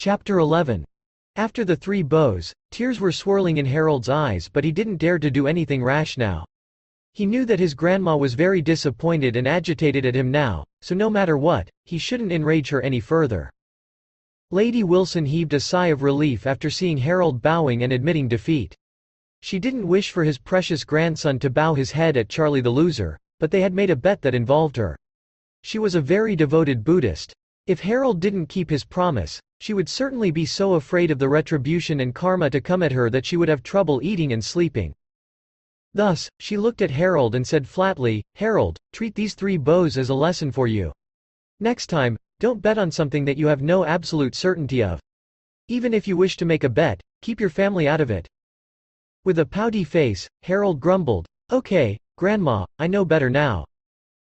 Chapter 11. After the three bows, tears were swirling in Harold's eyes, but he didn't dare to do anything rash now. He knew that his grandma was very disappointed and agitated at him now, so no matter what, he shouldn't enrage her any further. Lady Wilson heaved a sigh of relief after seeing Harold bowing and admitting defeat. She didn't wish for his precious grandson to bow his head at Charlie the loser, but they had made a bet that involved her. She was a very devoted Buddhist. If Harold didn't keep his promise, she would certainly be so afraid of the retribution and karma to come at her that she would have trouble eating and sleeping. Thus, she looked at Harold and said flatly, "Harold, treat these three bows as a lesson for you. Next time, don't bet on something that you have no absolute certainty of. Even if you wish to make a bet, keep your family out of it." With a pouty face, Harold grumbled, "Okay, Grandma, I know better now.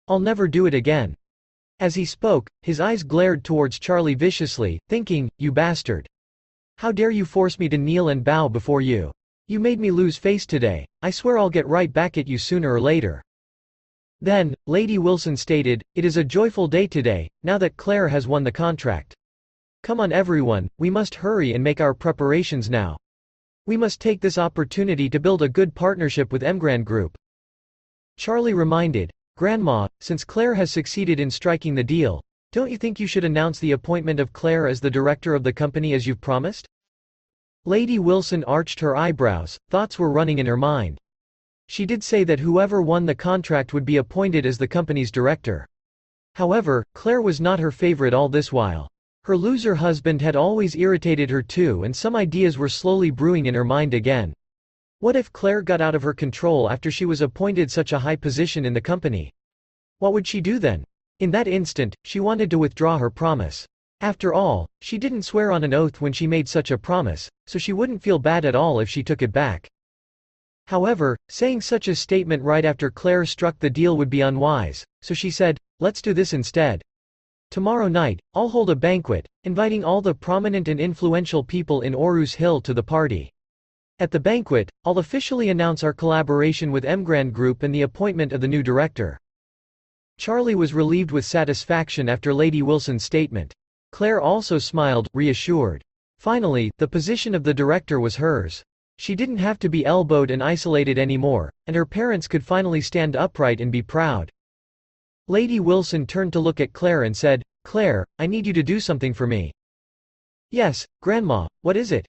I'll never do it again." As he spoke, his eyes glared towards Charlie viciously, thinking, "You bastard. How dare you force me to kneel and bow before you? You made me lose face today. I swear I'll get right back at you sooner or later." Then, Lady Wilson stated, "It is a joyful day today, now that Claire has won the contract. Come on everyone, we must hurry and make our preparations now. We must take this opportunity to build a good partnership with Emgrand Group." Charlie reminded, "Grandma, since Claire has succeeded in striking the deal, don't you think you should announce the appointment of Claire as the director of the company as you've promised?" Lady Wilson arched her eyebrows, thoughts were running in her mind. She did say that whoever won the contract would be appointed as the company's director. However, Claire was not her favorite all this while. Her loser husband had always irritated her too, and some ideas were slowly brewing in her mind again. What if Claire got out of her control after she was appointed such a high position in the company? What would she do then? In that instant, she wanted to withdraw her promise. After all, she didn't swear on an oath when she made such a promise, so she wouldn't feel bad at all if she took it back. However, saying such a statement right after Claire struck the deal would be unwise, so she said, "Let's do this instead. Tomorrow night, I'll hold a banquet, inviting all the prominent and influential people in Orus Hill to the party. At the banquet, I'll officially announce our collaboration with Emgrand Group and the appointment of the new director." Charlie was relieved with satisfaction after Lady Wilson's statement. Claire also smiled, reassured. Finally, the position of the director was hers. She didn't have to be elbowed and isolated anymore, and her parents could finally stand upright and be proud. Lady Wilson turned to look at Claire and said, "Claire, I need you to do something for me." "Yes, Grandma, what is it?"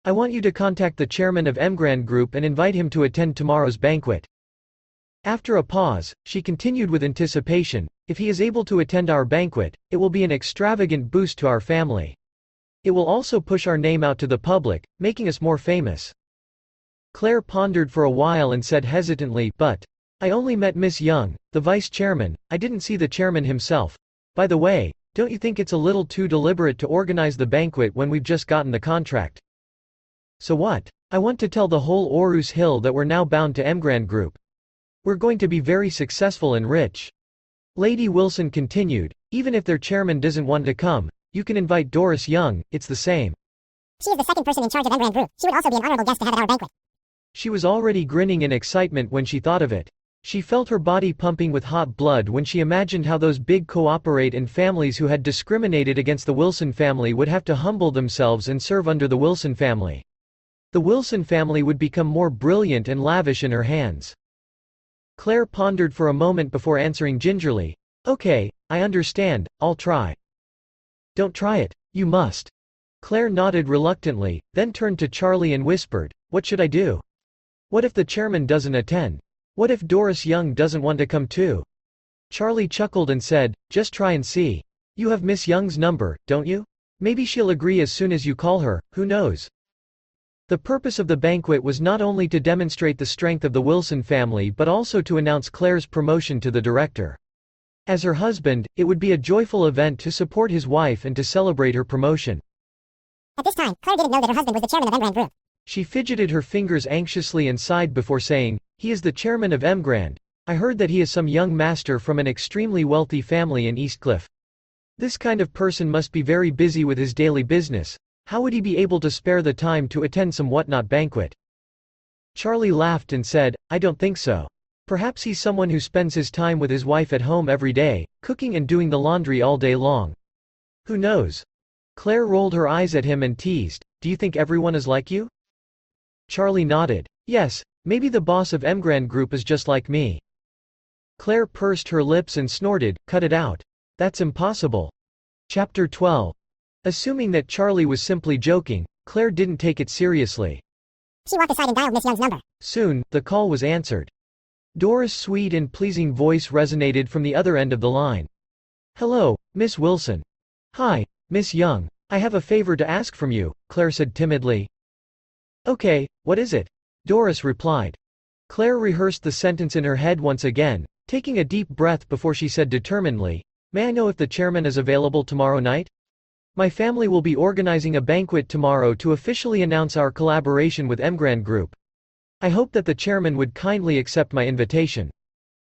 "I want you to contact the chairman of Emgrand Group and invite him to attend tomorrow's banquet." After a pause, she continued with anticipation, "If he is able to attend our banquet, it will be an extravagant boost to our family. It will also push our name out to the public, making us more famous." Claire pondered for a while and said hesitantly, "But I only met Miss Young, the vice chairman, I didn't see the chairman himself. By the way, don't you think it's a little too deliberate to organize the banquet when we've just gotten the contract?" "So what? I want to tell the whole Orus Hill that we're now bound to Emgrand Group. We're going to be very successful and rich." Lady Wilson continued, "Even if their chairman doesn't want to come, you can invite Doris Young, it's the same. She is the second person in charge of Emgrand Group. She would also be an honorable guest to have at our banquet." She was already grinning in excitement when she thought of it. She felt her body pumping with hot blood when she imagined how those big cooperate and families who had discriminated against the Wilson family would have to humble themselves and serve under the Wilson family. The Wilson family would become more brilliant and lavish in her hands. Claire pondered for a moment before answering gingerly, "Okay, I understand, I'll try." "Don't try it, you must." Claire nodded reluctantly, then turned to Charlie and whispered, "What should I do? What if the chairman doesn't attend? What if Doris Young doesn't want to come too?" Charlie chuckled and said, "Just try and see. You have Miss Young's number, don't you? Maybe she'll agree as soon as you call her, who knows?" The purpose of the banquet was not only to demonstrate the strength of the Wilson family but also to announce Claire's promotion to the director. As her husband, it would be a joyful event to support his wife and to celebrate her promotion. At this time, Claire didn't know that her husband was the chairman of Emgrand Group. She fidgeted her fingers anxiously and sighed before saying, "He is the chairman of Emgrand. I heard that he is some young master from an extremely wealthy family in Eastcliff. This kind of person must be very busy with his daily business. How would he be able to spare the time to attend some whatnot banquet?" Charlie laughed and said, "I don't think so. Perhaps he's someone who spends his time with his wife at home every day, cooking and doing the laundry all day long. Who knows?" Claire rolled her eyes at him and teased, "Do you think everyone is like you?" Charlie nodded. "Yes, maybe the boss of Emgrand Group is just like me." Claire pursed her lips and snorted, "Cut it out. That's impossible." Chapter 12. Assuming that Charlie was simply joking, Claire didn't take it seriously. She walked aside and dialed Miss Young's number. Soon, the call was answered. Dora's sweet and pleasing voice resonated from the other end of the line. "Hello, Miss Wilson." "Hi, Miss Young. I have a favor to ask from you," Claire said timidly. "Okay, what is it?" Doris replied. Claire rehearsed the sentence in her head once again, taking a deep breath before she said determinedly, "May I know if the chairman is available tomorrow night? My family will be organizing a banquet tomorrow to officially announce our collaboration with Emgrand Group. I hope that the chairman would kindly accept my invitation."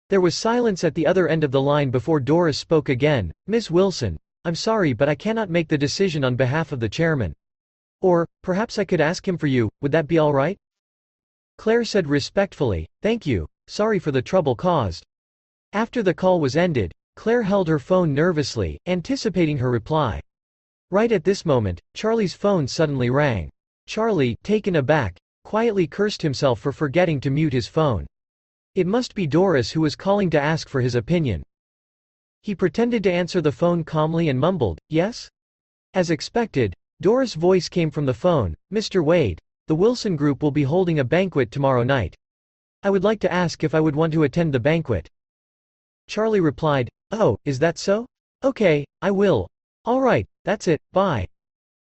There was silence at the other end of the line before Doris spoke again. "Miss Wilson, I'm sorry but I cannot make the decision on behalf of the chairman. Or, perhaps I could ask him for you, would that be all right?" Claire said respectfully, "Thank you, sorry for the trouble caused." After the call was ended, Claire held her phone nervously, anticipating her reply. Right at this moment, Charlie's phone suddenly rang. Charlie, taken aback, quietly cursed himself for forgetting to mute his phone. It must be Doris who was calling to ask for his opinion. He pretended to answer the phone calmly and mumbled, "Yes?" As expected, Doris' voice came from the phone. "Mr. Wade, the Wilson Group will be holding a banquet tomorrow night. I would like to ask if I would want to attend the banquet." Charlie replied, "Oh, is that so? Okay, I will. All right, that's it, bye."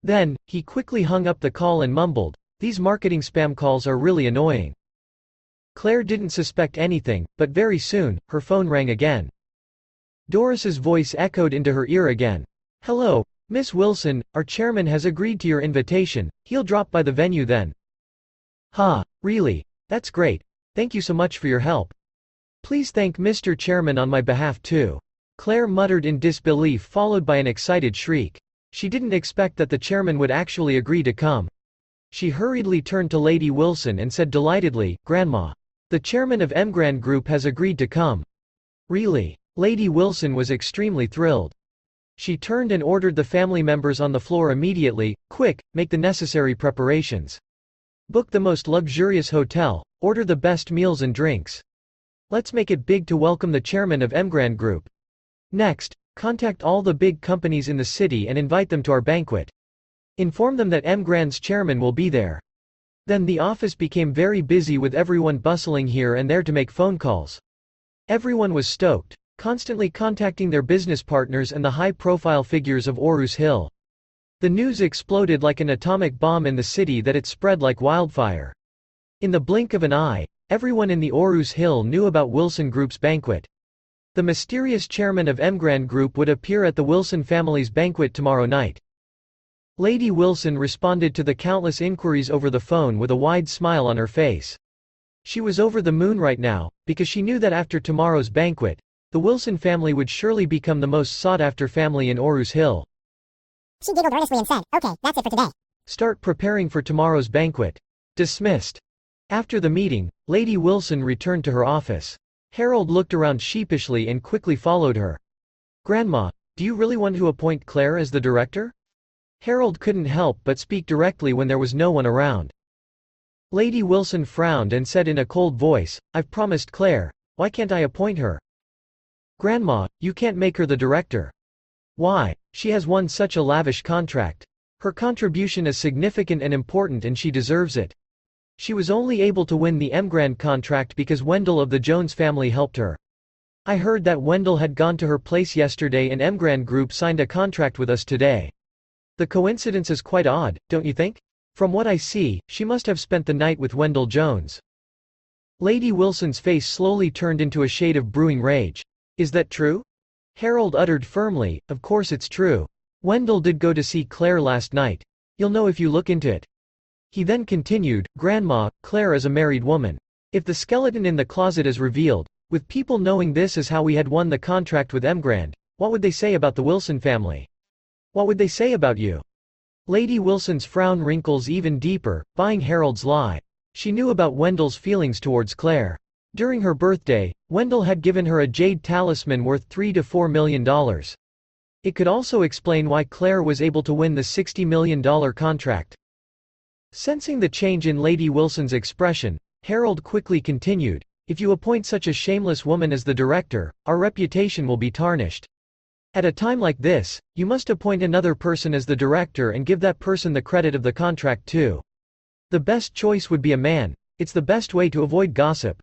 Then, he quickly hung up the call and mumbled, "These marketing spam calls are really annoying." Claire didn't suspect anything, but very soon, her phone rang again. Doris's voice echoed into her ear again. "Hello, Miss Wilson, our chairman has agreed to your invitation, he'll drop by the venue then." "Ha, really? That's great. Thank you so much for your help. Please thank Mr. Chairman on my behalf too." Claire muttered in disbelief followed by an excited shriek. She didn't expect that the chairman would actually agree to come. She hurriedly turned to Lady Wilson and said delightedly, "Grandma. The chairman of Emgrand Group has agreed to come." "Really?" Lady Wilson was extremely thrilled. She turned and ordered the family members on the floor immediately, "Quick, make the necessary preparations. Book the most luxurious hotel, order the best meals and drinks. Let's make it big to welcome the chairman of Emgrand Group. Next, contact all the big companies in the city and invite them to our banquet. Inform them that Emgrand's chairman will be there." Then the office became very busy with everyone bustling here and there to make phone calls. Everyone was stoked, constantly contacting their business partners and the high-profile figures of Orus Hill. The news exploded like an atomic bomb in the city that it spread like wildfire. In the blink of an eye, everyone in the Orus Hill knew about Wilson Group's banquet. The mysterious chairman of Emgrand Group would appear at the Wilson family's banquet tomorrow night. Lady Wilson responded to the countless inquiries over the phone with a wide smile on her face. She was over the moon right now, because she knew that after tomorrow's banquet, the Wilson family would surely become the most sought-after family in Orus Hill. She giggled earnestly and said, "Okay, that's it for today. Start preparing for tomorrow's banquet." Dismissed. After the meeting, Lady Wilson returned to her office. Harold looked around sheepishly and quickly followed her. "Grandma, do you really want to appoint Claire as the director?" Harold couldn't help but speak directly when there was no one around. Lady Wilson frowned and said in a cold voice, "I've promised Claire. Why can't I appoint her?" "Grandma, you can't make her the director." "Why? She has won such a lavish contract. Her contribution is significant and important and she deserves it. She was only able to win the Emgrand contract because Wendell of the Jones family helped her. I heard that Wendell had gone to her place yesterday and Emgrand Group signed a contract with us today. The coincidence is quite odd, don't you think? From what I see, she must have spent the night with Wendell Jones." Lady Wilson's face slowly turned into a shade of brewing rage. "Is that true?" Harold uttered firmly, "Of course it's true. Wendell did go to see Claire last night. You'll know if you look into it." He then continued, "Grandma, Claire is a married woman. If the skeleton in the closet is revealed, with people knowing this is how we had won the contract with Emgrand, what would they say about the Wilson family? What would they say about you?" Lady Wilson's frown wrinkles even deeper, buying Harold's lie. She knew about Wendell's feelings towards Claire. During her birthday, Wendell had given her a jade talisman worth $3 to $4 million. It could also explain why Claire was able to win the $60 million contract. Sensing the change in Lady Wilson's expression, Harold quickly continued, "If you appoint such a shameless woman as the director, our reputation will be tarnished. At a time like this, you must appoint another person as the director and give that person the credit of the contract too. The best choice would be a man. It's the best way to avoid gossip."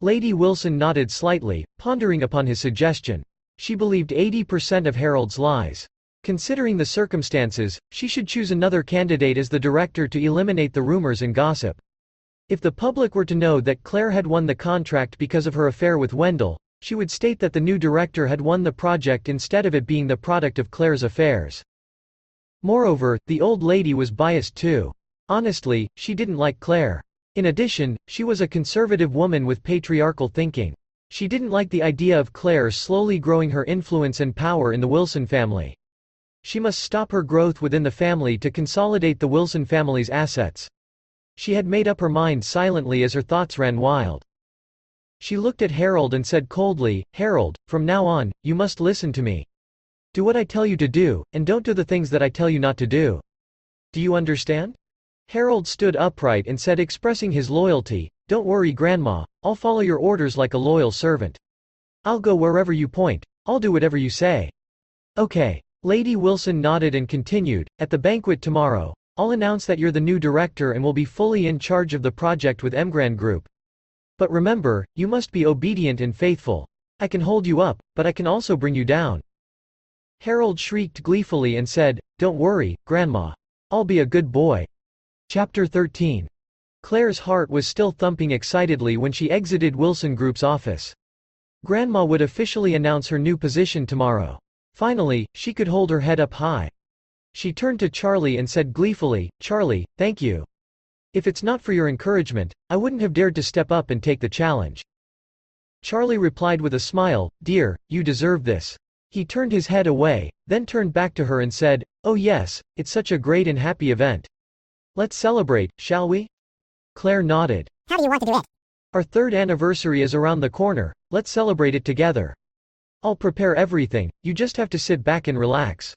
Lady Wilson nodded slightly, pondering upon his suggestion. She believed 80% of Harold's lies. Considering the circumstances, she should choose another candidate as the director to eliminate the rumors and gossip. If the public were to know that Claire had won the contract because of her affair with Wendell, she would state that the new director had won the project instead of it being the product of Claire's affairs. Moreover, the old lady was biased too. Honestly, she didn't like Claire. In addition, she was a conservative woman with patriarchal thinking. She didn't like the idea of Claire slowly growing her influence and power in the Wilson family. She must stop her growth within the family to consolidate the Wilson family's assets. She had made up her mind silently as her thoughts ran wild. She looked at Harold and said coldly, "Harold, from now on, you must listen to me. Do what I tell you to do, and don't do the things that I tell you not to do. Do you understand?" Harold stood upright and said, expressing his loyalty, "Don't worry, Grandma, I'll follow your orders like a loyal servant. I'll go wherever you point, I'll do whatever you say." "Okay." Lady Wilson nodded and continued, "At the banquet tomorrow, I'll announce that you're the new director and will be fully in charge of the project with Emgrand Group. But remember, you must be obedient and faithful. I can hold you up, but I can also bring you down." Harold shrieked gleefully and said, "Don't worry, Grandma. I'll be a good boy." Chapter 13. Claire's heart was still thumping excitedly when she exited Wilson Group's office. Grandma would officially announce her new position tomorrow. Finally, she could hold her head up high. She turned to Charlie and said gleefully, "Charlie, thank you. If it's not for your encouragement, I wouldn't have dared to step up and take the challenge." Charlie replied with a smile, "Dear, you deserve this." He turned his head away, then turned back to her and said, "Oh yes, it's such a great and happy event. Let's celebrate, shall we?" Claire nodded. How do you want to do it? "Our third anniversary is around the corner, let's celebrate it together. I'll prepare everything, you just have to sit back and relax."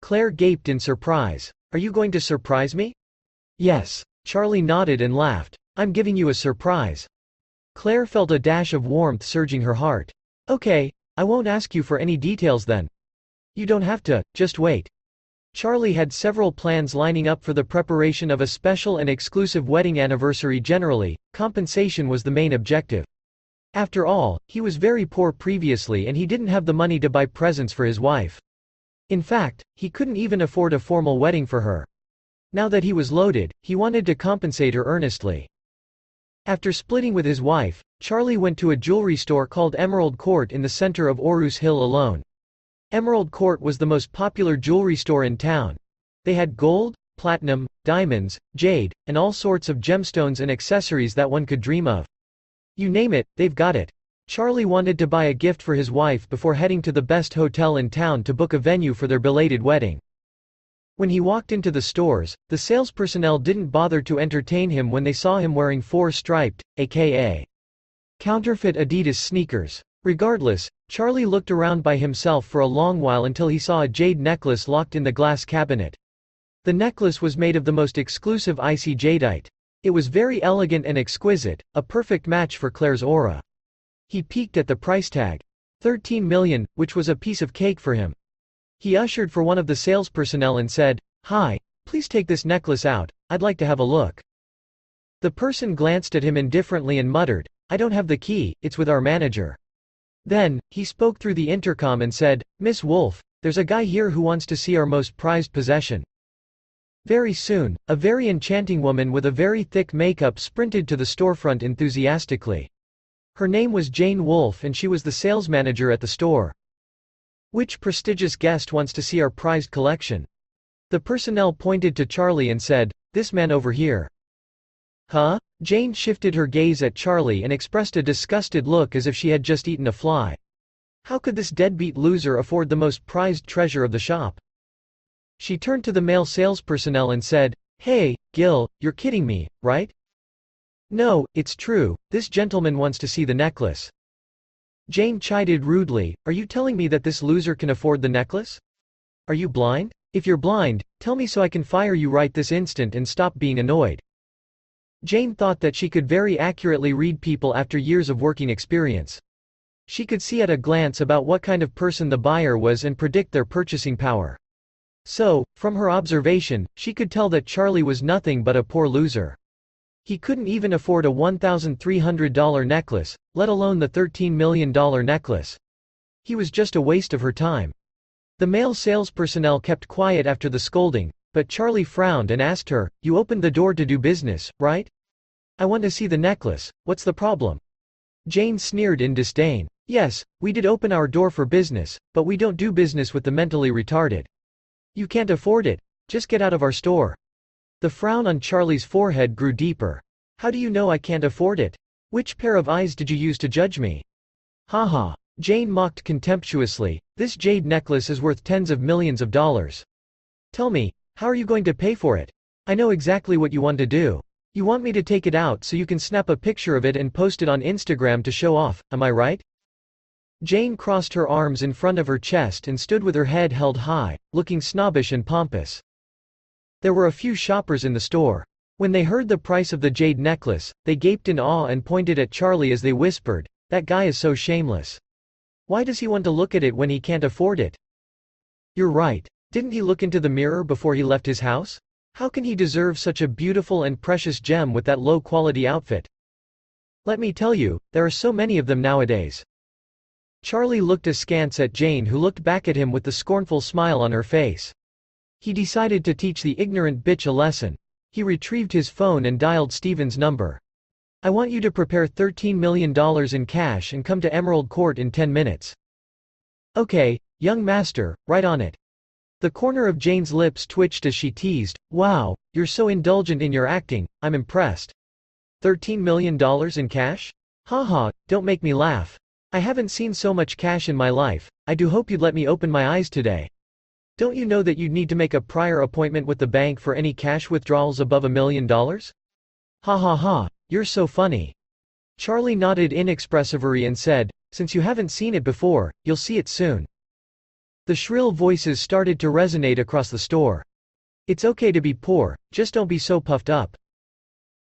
Claire gaped in surprise. "Are you going to surprise me?" "Yes." Charlie nodded and laughed. "I'm giving you a surprise." Claire felt a dash of warmth surging her heart. "Okay, I won't ask you for any details then." "You don't have to, just wait." Charlie had several plans lining up for the preparation of a special and exclusive wedding anniversary. Generally, compensation was the main objective. After all, he was very poor previously and he didn't have the money to buy presents for his wife. In fact, he couldn't even afford a formal wedding for her. Now that he was loaded, he wanted to compensate her earnestly. After splitting with his wife, Charlie went to a jewelry store called Emerald Court in the center of Orus Hill alone. Emerald Court was the most popular jewelry store in town. They had gold, platinum, diamonds, jade, and all sorts of gemstones and accessories that one could dream of. You name it, they've got it. Charlie wanted to buy a gift for his wife before heading to the best hotel in town to book a venue for their belated wedding. When he walked into the stores, the sales personnel didn't bother to entertain him when they saw him wearing 4-striped, aka counterfeit Adidas sneakers. Regardless, Charlie looked around by himself for a long while until he saw a jade necklace locked in the glass cabinet. The necklace was made of the most exclusive icy jadeite. It was very elegant and exquisite, a perfect match for Claire's aura. He peeked at the price tag. 13 million, which was a piece of cake for him. He ushered for one of the sales personnel and said, "Hi, please take this necklace out, I'd like to have a look." The person glanced at him indifferently and muttered, "I don't have the key, it's with our manager." Then, he spoke through the intercom and said, "Miss Wolf, there's a guy here who wants to see our most prized possession." Very soon, a very enchanting woman with a very thick makeup sprinted to the storefront enthusiastically. Her name was Jane Wolfe and she was the sales manager at the store. "Which prestigious guest wants to see our prized collection?" The personnel pointed to Charlie and said, "This man over here." "Huh?" Jane shifted her gaze at Charlie and expressed a disgusted look as if she had just eaten a fly. How could this deadbeat loser afford the most prized treasure of the shop? She turned to the male sales personnel and said, "Hey, Gil, you're kidding me, right?" "No, it's true, this gentleman wants to see the necklace." Jane chided rudely, "Are you telling me that this loser can afford the necklace? Are you blind? If you're blind, tell me so I can fire you right this instant and stop being annoyed." Jane thought that she could very accurately read people after years of working experience. She could see at a glance about what kind of person the buyer was and predict their purchasing power. So, from her observation, she could tell that Charlie was nothing but a poor loser. He couldn't even afford a $1,300 necklace, let alone the $13 million necklace. He was just a waste of her time. The male sales personnel kept quiet after the scolding, but Charlie frowned and asked her, "You opened the door to do business, right? I want to see the necklace, what's the problem?" Jane sneered in disdain. "Yes, we did open our door for business, but we don't do business with the mentally retarded. You can't afford it. Just get out of our store." The frown on Charlie's forehead grew deeper. "How do you know I can't afford it? Which pair of eyes did you use to judge me?" "Ha." Jane mocked contemptuously, "This jade necklace is worth tens of millions of dollars. Tell me, how are you going to pay for it? I know exactly what you want to do. You want me to take it out so you can snap a picture of it and post it on Instagram to show off, am I right?" Jane crossed her arms in front of her chest and stood with her head held high, looking snobbish and pompous. There were a few shoppers in the store. When they heard the price of the jade necklace, they gaped in awe and pointed at Charlie as they whispered, "That guy is so shameless. Why does he want to look at it when he can't afford it? You're right. Didn't he look into the mirror before he left his house? How can he deserve such a beautiful and precious gem with that low-quality outfit? Let me tell you, there are so many of them nowadays." Charlie looked askance at Jane, who looked back at him with the scornful smile on her face. He decided to teach the ignorant bitch a lesson. He retrieved his phone and dialed Steven's number. "I want you to prepare $13 million in cash and come to Emerald Court in 10 minutes. "Okay, young master, right on it." The corner of Jane's lips twitched as she teased, "Wow, you're so indulgent in your acting, I'm impressed. $13 million in cash? Haha, don't make me laugh. I haven't seen so much cash in my life. I do hope you'd let me open my eyes today. Don't you know that you'd need to make a prior appointment with the bank for any cash withdrawals above $1 million? Ha, you're so funny." Charlie nodded inexpressively and said, "Since you haven't seen it before, you'll see it soon." The shrill voices started to resonate across the store. "It's okay to be poor, just don't be so puffed up.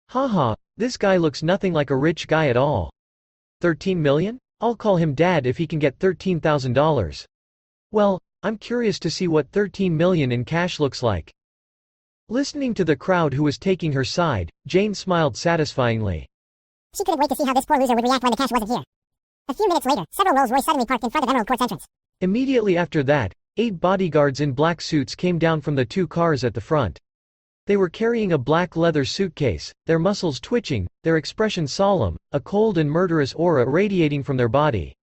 Haha, this guy looks nothing like a rich guy at all. 13 million? I'll call him dad if he can get $13,000. Well, I'm curious to see what 13 million in cash looks like." Listening to the crowd who was taking her side, Jane smiled satisfyingly. She couldn't wait to see how this poor loser would react when the cash wasn't here. A few minutes later, several Rolls Royce suddenly parked in front of Emerald Court's entrance. Immediately after that, 8 bodyguards in black suits came down from the 2 cars at the front. They were carrying a black leather suitcase, their muscles twitching, their expression solemn, a cold and murderous aura radiating from their body.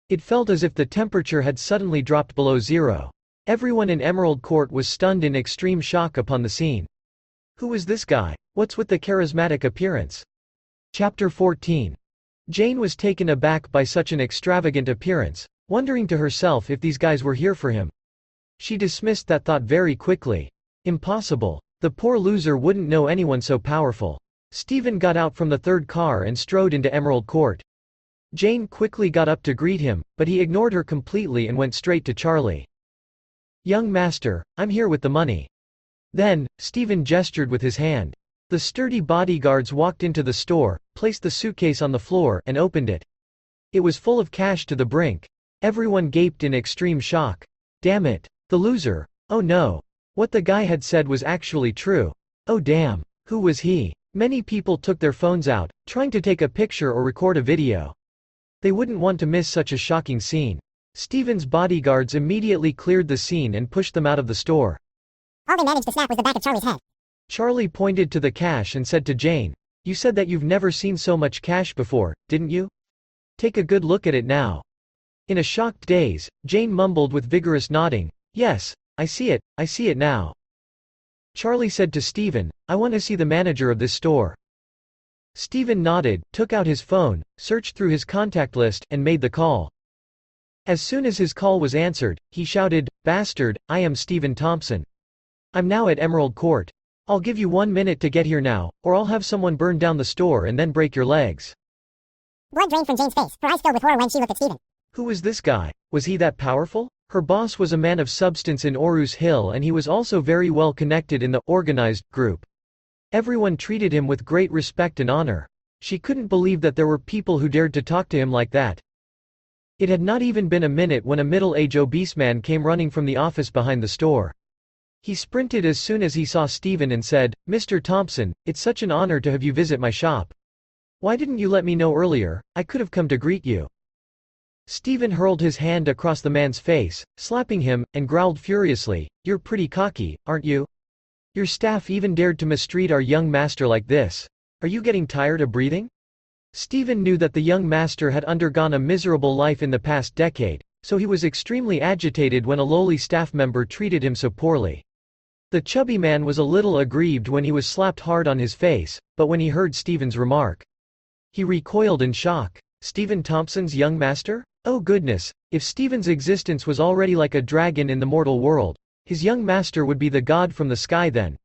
It felt as if the temperature had suddenly dropped below zero. Everyone in Emerald Court was stunned in extreme shock upon the scene. Who was this guy? What's with the charismatic appearance? Chapter 14. Jane was taken aback by such an extravagant appearance, wondering to herself if these guys were here for him. She dismissed that thought very quickly. Impossible. The poor loser wouldn't know anyone so powerful. Stephen got out from the 3rd car and strode into Emerald Court. Jane quickly got up to greet him, but he ignored her completely and went straight to Charlie. "Young master, I'm here with the money." Then, Stephen gestured with his hand. The sturdy bodyguards walked into the store, placed the suitcase on the floor, and opened it. It was full of cash to the brink. Everyone gaped in extreme shock. Damn it. The loser. Oh no. What the guy had said was actually true. Oh damn. Who was he? Many people took their phones out, trying to take a picture or record a video. They wouldn't want to miss such a shocking scene. Stephen's bodyguards immediately cleared the scene and pushed them out of the store. All they managed to snap was the back of Charlie's head. Charlie pointed to the cash and said to Jane, "You said that you've never seen so much cash before, didn't you? Take a good look at it now." In a shocked daze, Jane mumbled with vigorous nodding, "Yes, I see it now." Charlie said to Stephen, "I want to see the manager of this store." Stephen nodded, took out his phone, searched through his contact list, and made the call. As soon as his call was answered, he shouted, "Bastard, I am Stephen Thompson. I'm now at Emerald Court. I'll give you 1 minute to get here now, or I'll have someone burn down the store and then break your legs." Blood drained from Jane's face, her eyes filled with horror when she looked at Stephen. Who was this guy? Was he that powerful? Her boss was a man of substance in Orus Hill, and he was also very well connected in the organized group. Everyone treated him with great respect and honor. She couldn't believe that there were people who dared to talk to him like that. It had not even been a minute when a middle-aged obese man came running from the office behind the store. He sprinted as soon as he saw Stephen and said, "Mr. Thompson, it's such an honor to have you visit my shop. Why didn't you let me know earlier? I could have come to greet you." Stephen hurled his hand across the man's face, slapping him, and growled furiously, "You're pretty cocky, aren't you? Your staff even dared to mistreat our young master like this. Are you getting tired of breathing?" Stephen knew that the young master had undergone a miserable life in the past decade, so he was extremely agitated when a lowly staff member treated him so poorly. The chubby man was a little aggrieved when he was slapped hard on his face, but when he heard Stephen's remark, he recoiled in shock. Stephen Thompson's young master? Oh goodness, if Stephen's existence was already like a dragon in the mortal world, his young master would be the god from the sky then.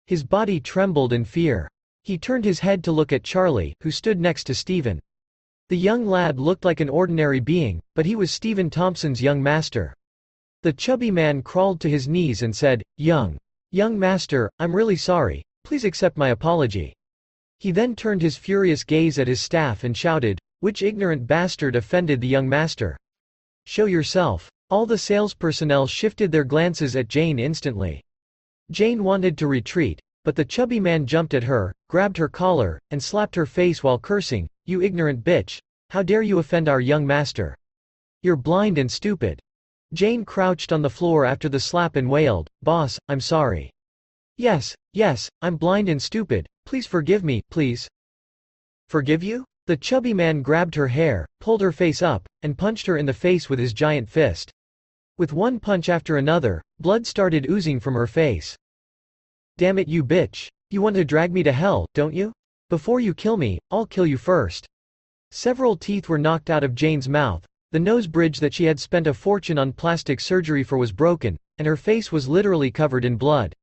His body trembled in fear. He turned his head to look at Charlie, who stood next to Stephen. The young lad looked like an ordinary being, but he was Stephen Thompson's young master. The chubby man crawled to his knees and said, Young master, I'm really sorry, please accept my apology." He then turned his furious gaze at his staff and shouted, "Which ignorant bastard offended the young master? Show yourself." All the sales personnel shifted their glances at Jane instantly. Jane wanted to retreat, but the chubby man jumped at her, grabbed her collar, and slapped her face while cursing, "You ignorant bitch! How dare you offend our young master? You're blind and stupid." Jane crouched on the floor after the slap and wailed, "Boss, I'm sorry. Yes, I'm blind and stupid, please forgive me, please." "Forgive you?" The chubby man grabbed her hair, pulled her face up, and punched her in the face with his giant fist. With one punch after another, blood started oozing from her face. "Damn it, you bitch! You want to drag me to hell, don't you? Before you kill me, I'll kill you first." Several teeth were knocked out of Jane's mouth, the nose bridge that she had spent a fortune on plastic surgery for was broken, and her face was literally covered in blood.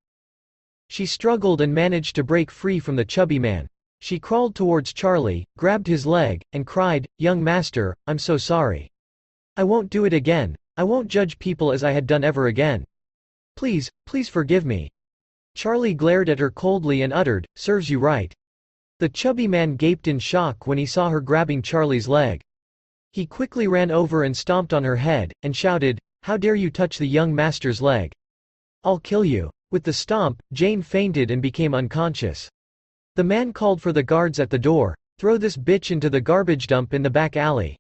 She struggled and managed to break free from the chubby man. She crawled towards Charlie, grabbed his leg, and cried, "Young master, I'm so sorry. I won't do it again. I won't judge people as I had done ever again. Please forgive me." Charlie glared at her coldly and uttered, "Serves you right." The chubby man gaped in shock when he saw her grabbing Charlie's leg. He quickly ran over and stomped on her head, and shouted, "How dare you touch the young master's leg? I'll kill you." With the stomp, Jane fainted and became unconscious. The man called for the guards at the door, "Throw this bitch into the garbage dump in the back alley."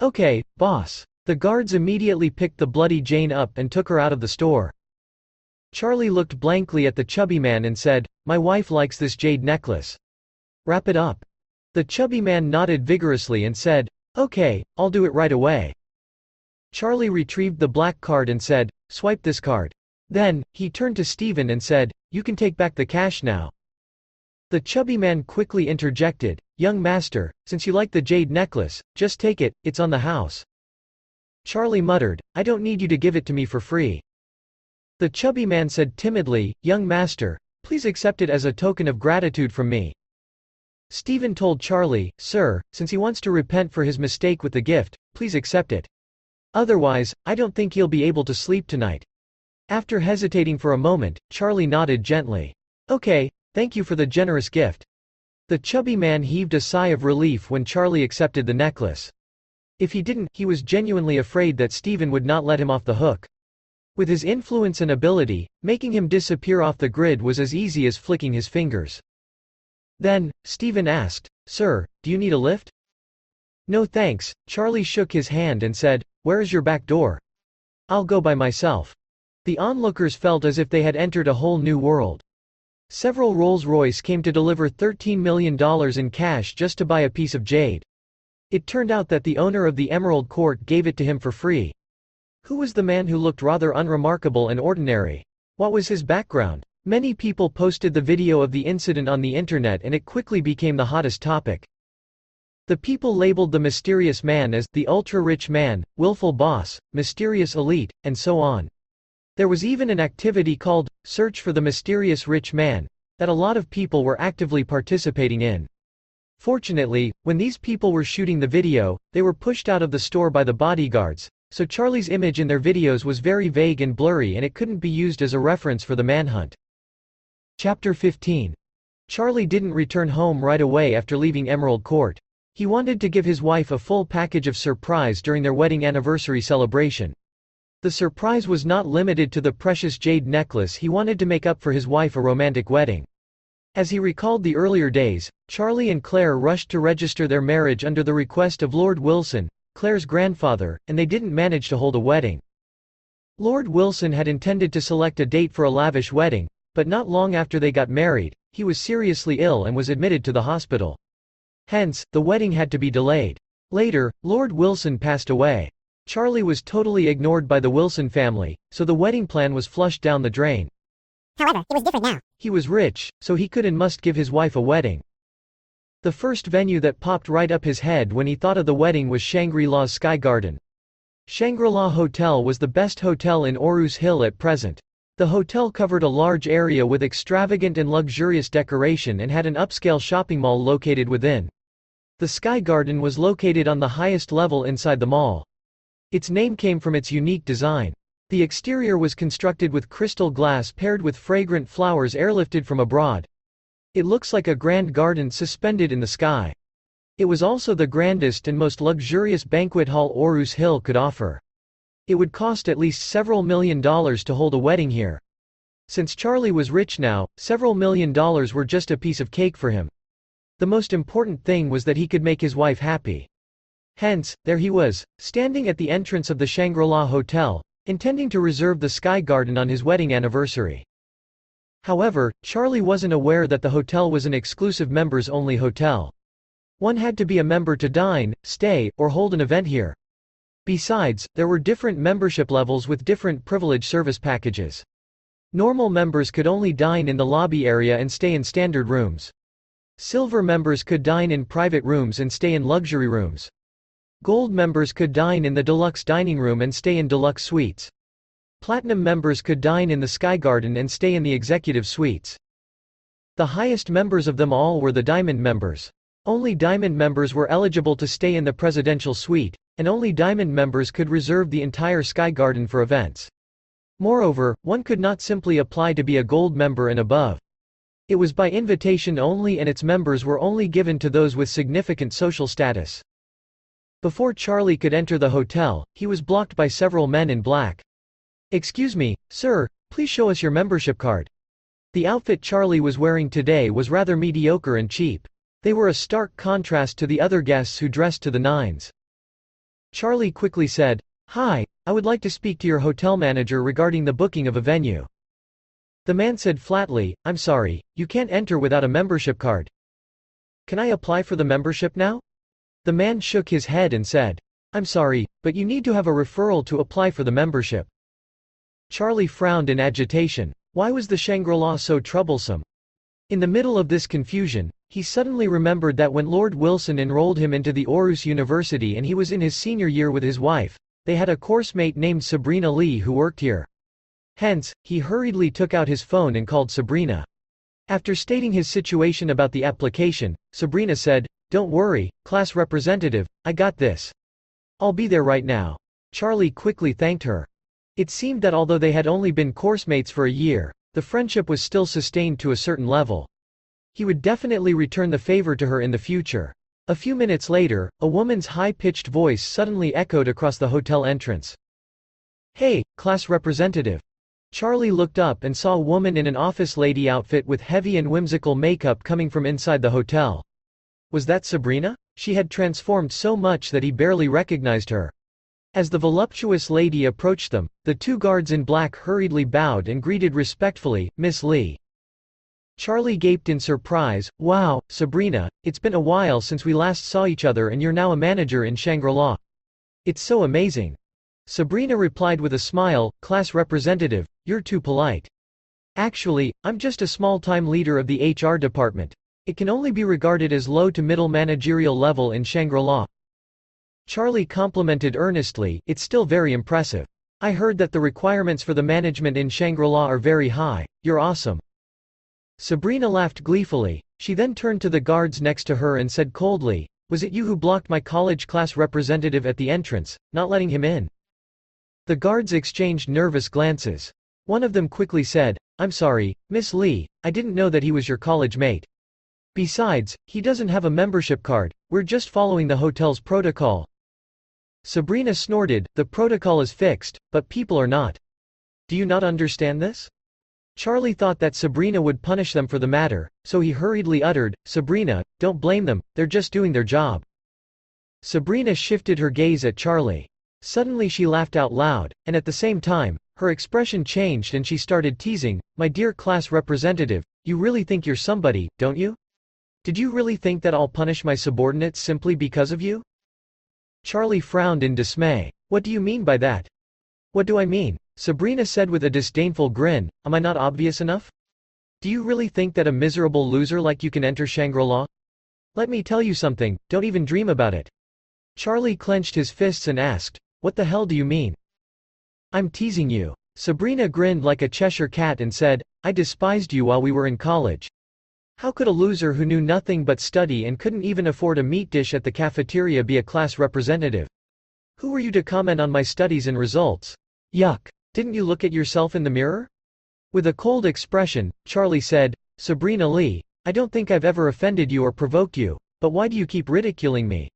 "Okay, boss." The guards immediately picked the bloody Jane up and took her out of the store. Charlie looked blankly at the chubby man and said, "My wife likes this jade necklace. Wrap it up." The chubby man nodded vigorously and said, "Okay, I'll do it right away." Charlie retrieved the black card and said, "Swipe this card." Then, he turned to Stephen and said, "You can take back the cash now." The chubby man quickly interjected, "Young master, since you like the jade necklace, just take it, it's on the house." Charlie muttered, "I don't need you to give it to me for free." The chubby man said timidly, "Young master, please accept it as a token of gratitude from me." Stephen told Charlie, "Sir, since he wants to repent for his mistake with the gift, please accept it. Otherwise, I don't think he'll be able to sleep tonight." After hesitating for a moment, Charlie nodded gently. "Okay, thank you for the generous gift." The chubby man heaved a sigh of relief when Charlie accepted the necklace. If he didn't, he was genuinely afraid that Stephen would not let him off the hook. With his influence and ability, making him disappear off the grid was as easy as flicking his fingers. Then, Stephen asked, "Sir, do you need a lift?" "No thanks." Charlie shook his hand and said, "Where is your back door? I'll go by myself." The onlookers felt as if they had entered a whole new world. Several Rolls-Royce came to deliver $13 million in cash just to buy a piece of jade. It turned out that the owner of the Emerald Court gave it to him for free. Who was the man who looked rather unremarkable and ordinary? What was his background? Many people posted the video of the incident on the internet and it quickly became the hottest topic. The people labeled the mysterious man as the ultra-rich man, willful boss, mysterious elite, and so on. There was even an activity called, Search for the Mysterious Rich Man, that a lot of people were actively participating in. Fortunately, when these people were shooting the video, they were pushed out of the store by the bodyguards, so Charlie's image in their videos was very vague and blurry and it couldn't be used as a reference for the manhunt. Chapter 15. Charlie didn't return home right away after leaving Emerald Court. He wanted to give his wife a full package of surprise during their wedding anniversary celebration. The surprise was not limited to the precious jade necklace. He wanted to make up for his wife a romantic wedding. As he recalled the earlier days, Charlie and Claire rushed to register their marriage under the request of Lord Wilson, Claire's grandfather, and they didn't manage to hold a wedding. Lord Wilson had intended to select a date for a lavish wedding, but not long after they got married, he was seriously ill and was admitted to the hospital. Hence, the wedding had to be delayed. Later, Lord Wilson passed away. Charlie was totally ignored by the Wilson family, so the wedding plan was flushed down the drain. However, it was different now. He was rich, so he could and must give his wife a wedding. The first venue that popped right up his head when he thought of the wedding was Shangri-La's Sky Garden. Shangri-La Hotel was the best hotel in Orus Hill at present. The hotel covered a large area with extravagant and luxurious decoration and had an upscale shopping mall located within. The Sky Garden was located on the highest level inside the mall. Its name came from its unique design. The exterior was constructed with crystal glass paired with fragrant flowers airlifted from abroad. It looks like a grand garden suspended in the sky. It was also the grandest and most luxurious banquet hall Orus Hill could offer. It would cost at least several $1,000,000 to hold a wedding here. Since Charlie was rich now, several $1,000,000 were just a piece of cake for him. The most important thing was that he could make his wife happy. Hence, there he was, standing at the entrance of the Shangri-La Hotel, intending to reserve the Sky Garden on his wedding anniversary. However, Charlie wasn't aware that the hotel was an exclusive members-only hotel. One had to be a member to dine, stay, or hold an event here. Besides, there were different membership levels with different privilege service packages. Normal members could only dine in the lobby area and stay in standard rooms. Silver members could dine in private rooms and stay in luxury rooms. Gold members could dine in the deluxe dining room and stay in deluxe suites. Platinum members could dine in the Sky Garden and stay in the executive suites. The highest members of them all were the Diamond members. Only Diamond members were eligible to stay in the presidential suite, and only Diamond members could reserve the entire Sky Garden for events. Moreover, one could not simply apply to be a Gold member and above. It was by invitation only, and its members were only given to those with significant social status. Before Charlie could enter the hotel, he was blocked by several men in black. "Excuse me, sir, please show us your membership card." The outfit Charlie was wearing today was rather mediocre and cheap. They were a stark contrast to the other guests who dressed to the nines. Charlie quickly said, "Hi, I would like to speak to your hotel manager regarding the booking of a venue." The man said flatly, "I'm sorry, you can't enter without a membership card." "Can I apply for the membership now?" The man shook his head and said, "I'm sorry, but you need to have a referral to apply for the membership." Charlie frowned in agitation. Why was the Shangri-La so troublesome? In the middle of this confusion, he suddenly remembered that when Lord Wilson enrolled him into the Orus University and he was in his senior year with his wife, they had a coursemate named Sabrina Lee who worked here. Hence, he hurriedly took out his phone and called Sabrina. After stating his situation about the application, Sabrina said, "Don't worry, class representative, I got this. I'll be there right now." Charlie quickly thanked her. It seemed that although they had only been coursemates for a year, the friendship was still sustained to a certain level. He would definitely return the favor to her in the future. A few minutes later, a woman's high-pitched voice suddenly echoed across the hotel entrance. "Hey, class representative." Charlie looked up and saw a woman in an office lady outfit with heavy and whimsical makeup coming from inside the hotel. Was that Sabrina? She had transformed so much that he barely recognized her. As the voluptuous lady approached them, the two guards in black hurriedly bowed and greeted respectfully, "Miss Lee." Charlie gaped in surprise. "Wow, Sabrina, it's been a while since we last saw each other and you're now a manager in Shangri-La. It's so amazing." Sabrina replied with a smile, "Class representative, you're too polite. Actually, I'm just a small-time leader of the HR department. It can only be regarded as low to middle managerial level in Shangri-La." Charlie complimented earnestly, "It's still very impressive. I heard that the requirements for the management in Shangri-La are very high. You're awesome." Sabrina laughed gleefully. She then turned to the guards next to her and said coldly, "Was it you who blocked my college class representative at the entrance, not letting him in?" The guards exchanged nervous glances. One of them quickly said, "I'm sorry, Miss Lee, I didn't know that he was your college mate. Besides, he doesn't have a membership card, we're just following the hotel's protocol." Sabrina snorted, "The protocol is fixed, but people are not. Do you not understand this?" Charlie thought that Sabrina would punish them for the matter, so he hurriedly uttered, "Sabrina, don't blame them, they're just doing their job." Sabrina shifted her gaze at Charlie. Suddenly she laughed out loud, and at the same time, her expression changed and she started teasing, "My dear class representative, you really think you're somebody, don't you? Did you really think that I'll punish my subordinates simply because of you?" Charlie frowned in dismay. "What do you mean by that?" "What do I mean?" Sabrina said with a disdainful grin, "Am I not obvious enough? Do you really think that a miserable loser like you can enter Shangri-La? Let me tell you something, don't even dream about it." Charlie clenched his fists and asked, "What the hell do you mean?" "I'm teasing you." Sabrina grinned like a Cheshire cat and said, "I despised you while we were in college. How could a loser who knew nothing but study and couldn't even afford a meat dish at the cafeteria be a class representative? Who were you to comment on my studies and results? Yuck. Didn't you look at yourself in the mirror?" With a cold expression, Charlie said, "Sabrina Lee, I don't think I've ever offended you or provoked you, but why do you keep ridiculing me?"